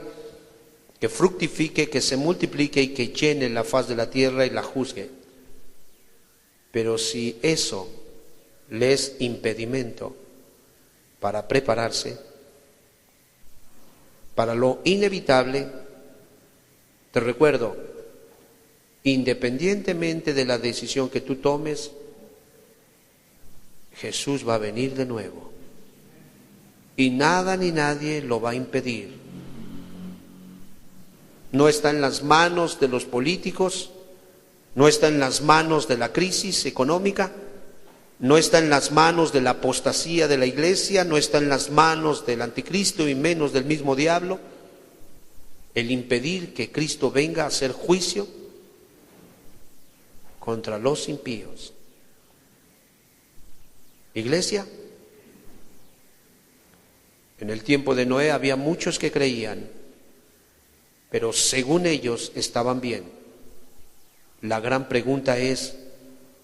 que fructifique, que se multiplique y que llene la faz de la tierra y la juzgue. Pero si eso le es impedimento para prepararse para lo inevitable, te recuerdo, independientemente de la decisión que tú tomes, Jesús va a venir de nuevo y nada ni nadie lo va a impedir. No está en las manos de los políticos, no está en las manos de la crisis económica, no está en las manos de la apostasía de la iglesia, no está en las manos del anticristo y menos del mismo diablo el impedir que Cristo venga a hacer juicio contra los impíos. Iglesia, en el tiempo de Noé había muchos que creían, pero según ellos estaban bien. La gran pregunta es,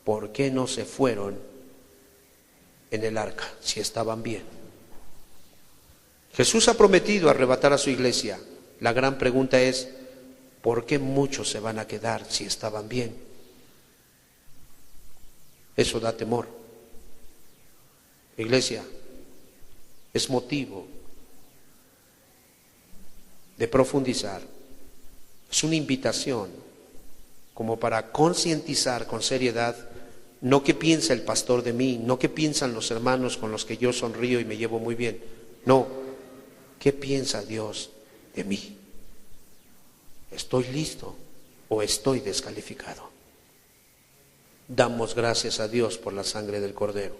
¿por qué no se fueron en el arca si estaban bien? Jesús ha prometido arrebatar a su iglesia. La gran pregunta es, ¿por qué muchos se van a quedar si estaban bien? Eso da temor. Iglesia, es motivo de profundizar. Es una invitación como para concientizar con seriedad, no qué piensa el pastor de mí, no qué piensan los hermanos con los que yo sonrío y me llevo muy bien, no, qué piensa Dios de mí. ¿Estoy listo o estoy descalificado? Damos gracias a Dios por la sangre del Cordero.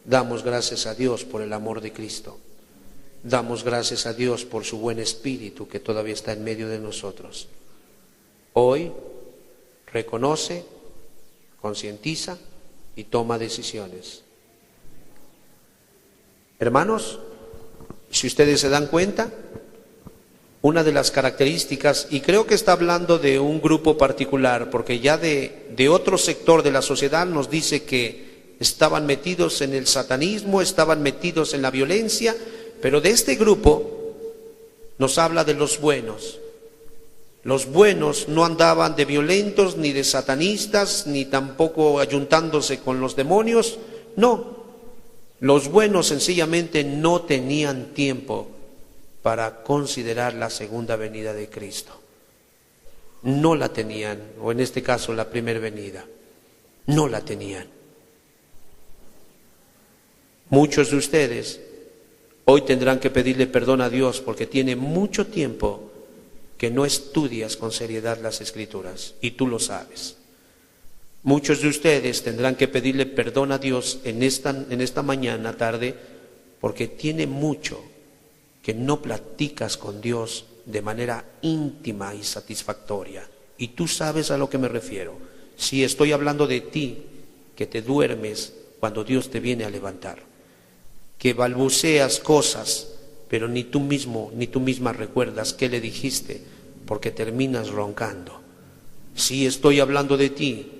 Damos gracias a Dios por el amor de Cristo. Damos gracias a Dios por su buen espíritu que todavía está en medio de nosotros. Hoy reconoce, concientiza y toma decisiones. Hermanos, si ustedes se dan cuenta, una de las características, y creo que está hablando de un grupo particular, porque ya de otro sector de la sociedad nos dice que estaban metidos en el satanismo, estaban metidos en la violencia, Pero de este grupo nos habla de los buenos. Los buenos no andaban de violentos, ni de satanistas, ni tampoco ayuntándose con los demonios. No, los buenos sencillamente no tenían tiempo para considerar la segunda venida de Cristo. No la tenían, o en este caso la primera venida, no la tenían. Muchos de ustedes hoy tendrán que pedirle perdón a Dios porque tiene mucho tiempo que no estudias con seriedad las Escrituras, y tú lo sabes. Muchos de ustedes tendrán que pedirle perdón a Dios en esta mañana, tarde, porque tiene mucho que no platicas con Dios de manera íntima y satisfactoria. Y tú sabes a lo que me refiero. Si estoy hablando de ti, que te duermes cuando Dios te viene a levantar, que balbuceas cosas, pero ni tú mismo ni tú misma recuerdas qué le dijiste, porque terminas roncando. Si estoy hablando de ti,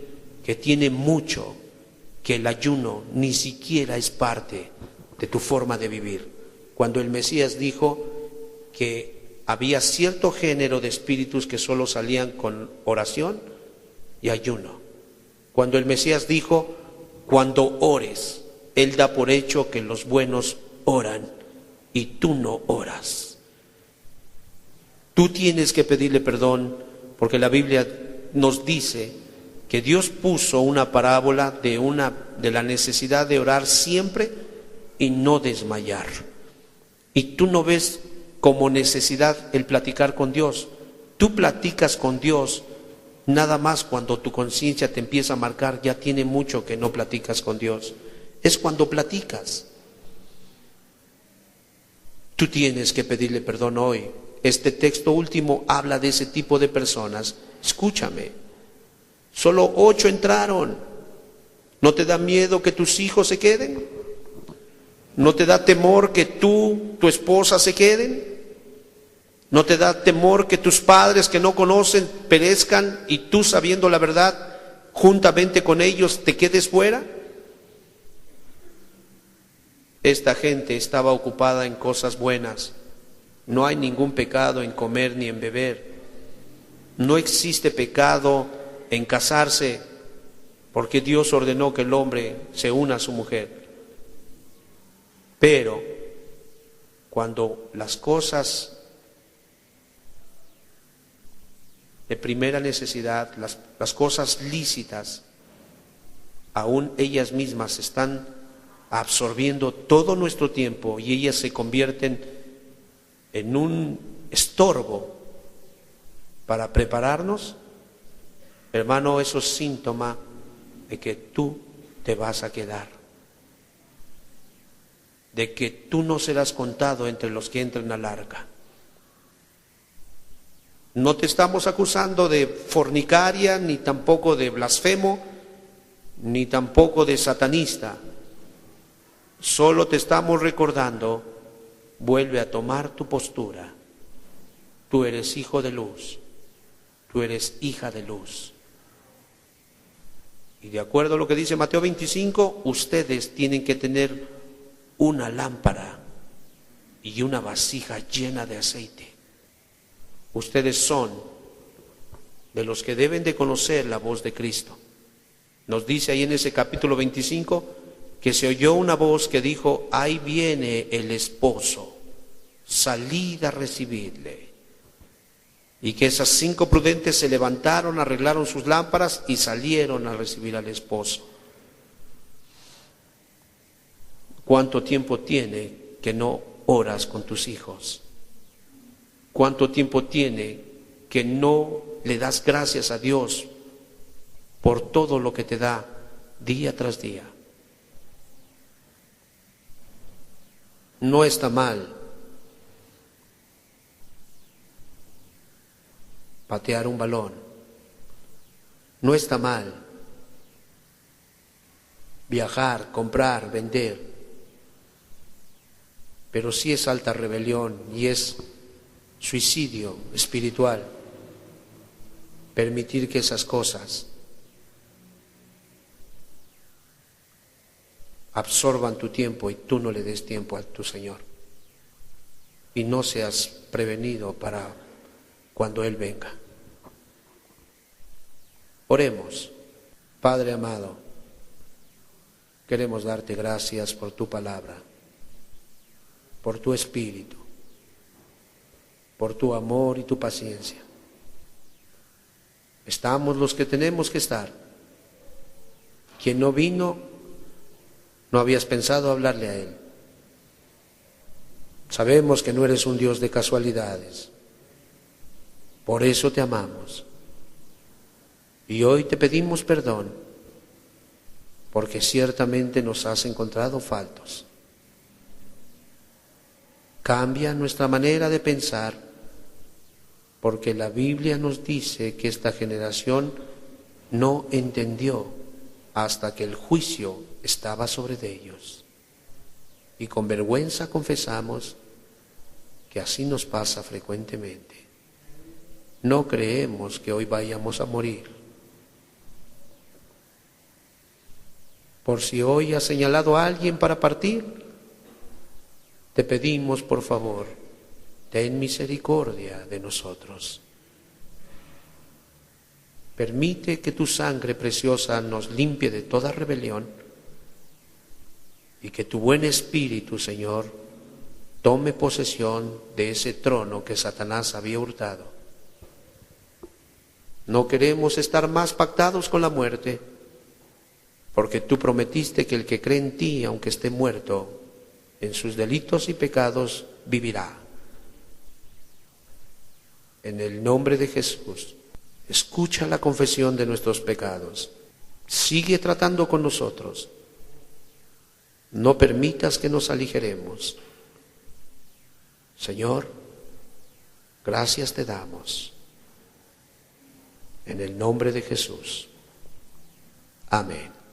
que tiene mucho que el ayuno ni siquiera es parte de tu forma de vivir. Cuando el Mesías dijo que había cierto género de espíritus que solo salían con oración y ayuno. Cuando el Mesías dijo, cuando ores, Él da por hecho que los buenos oran y tú no oras. Tú tienes que pedirle perdón porque la Biblia nos dice que Dios puso una parábola de la necesidad de orar siempre y no desmayar. Y tú no ves como necesidad el platicar con Dios. Tú platicas con Dios nada más cuando tu conciencia te empieza a marcar, ya tiene mucho que no platicas con Dios. Es cuando platicas. Tú tienes que pedirle perdón hoy. Este texto último habla de ese tipo de personas. Escúchame, solo 8 entraron. ¿No te da miedo que tus hijos se queden? ¿No te da temor que tu esposa se queden? ¿No te da temor que tus padres que no conocen perezcan y tú, sabiendo la verdad, juntamente con ellos te quedes fuera? Esta gente estaba ocupada en cosas buenas. No hay ningún pecado en comer ni en beber. No existe pecado en casarse, porque Dios ordenó que el hombre se una a su mujer. Pero cuando las cosas de primera necesidad, las cosas lícitas, aún ellas mismas están absorbiendo todo nuestro tiempo y ellas se convierten en un estorbo para prepararnos, hermano, eso es síntoma de que tú te vas a quedar, de que tú no serás contado entre los que entran al arca. No te estamos acusando de fornicaria, ni tampoco de blasfemo, ni tampoco de satanista. Solo te estamos recordando, vuelve a tomar tu postura. Tú eres hijo de luz, tú eres hija de luz. Y de acuerdo a lo que dice Mateo 25, ustedes tienen que tener una lámpara y una vasija llena de aceite. Ustedes son de los que deben de conocer la voz de Cristo. Nos dice ahí en ese capítulo 25 que se oyó una voz que dijo, ahí viene el esposo, salid a recibirle. Y que esas 5 prudentes se levantaron, arreglaron sus lámparas y salieron a recibir al esposo. ¿Cuánto tiempo tiene que no oras con tus hijos? ¿Cuánto tiempo tiene que no le das gracias a Dios por todo lo que te da día tras día? No está mal patear un balón. No está mal viajar, comprar, vender. Pero sí es alta rebelión y es suicidio espiritual permitir que esas cosas absorban tu tiempo y tú no le des tiempo a tu Señor. y no seas prevenido para cuando Él venga. Oremos. Padre amado, queremos darte gracias por tu palabra, por tu espíritu, por tu amor y tu paciencia. Estamos los que tenemos que estar. Quien no vino, no habías pensado hablarle a Él. Sabemos que no eres un Dios de casualidades. Por eso te amamos. Y hoy te pedimos perdón, porque ciertamente nos has encontrado faltos. Cambia nuestra manera de pensar, porque la Biblia nos dice que esta generación no entendió hasta que el juicio estaba sobre ellos. Y con vergüenza confesamos que así nos pasa frecuentemente. No creemos que hoy vayamos a morir. Por si hoy has señalado a alguien para partir, te pedimos por favor, ten misericordia de nosotros. Permite que tu sangre preciosa nos limpie de toda rebelión y que tu buen espíritu, Señor, tome posesión de ese trono que Satanás había hurtado. No queremos estar más pactados con la muerte, porque tú prometiste que el que cree en ti, aunque esté muerto, en sus delitos y pecados, vivirá. En el nombre de Jesús, escucha la confesión de nuestros pecados. Sigue tratando con nosotros. No permitas que nos aligeremos. Señor, gracias te damos. En el nombre de Jesús. Amén.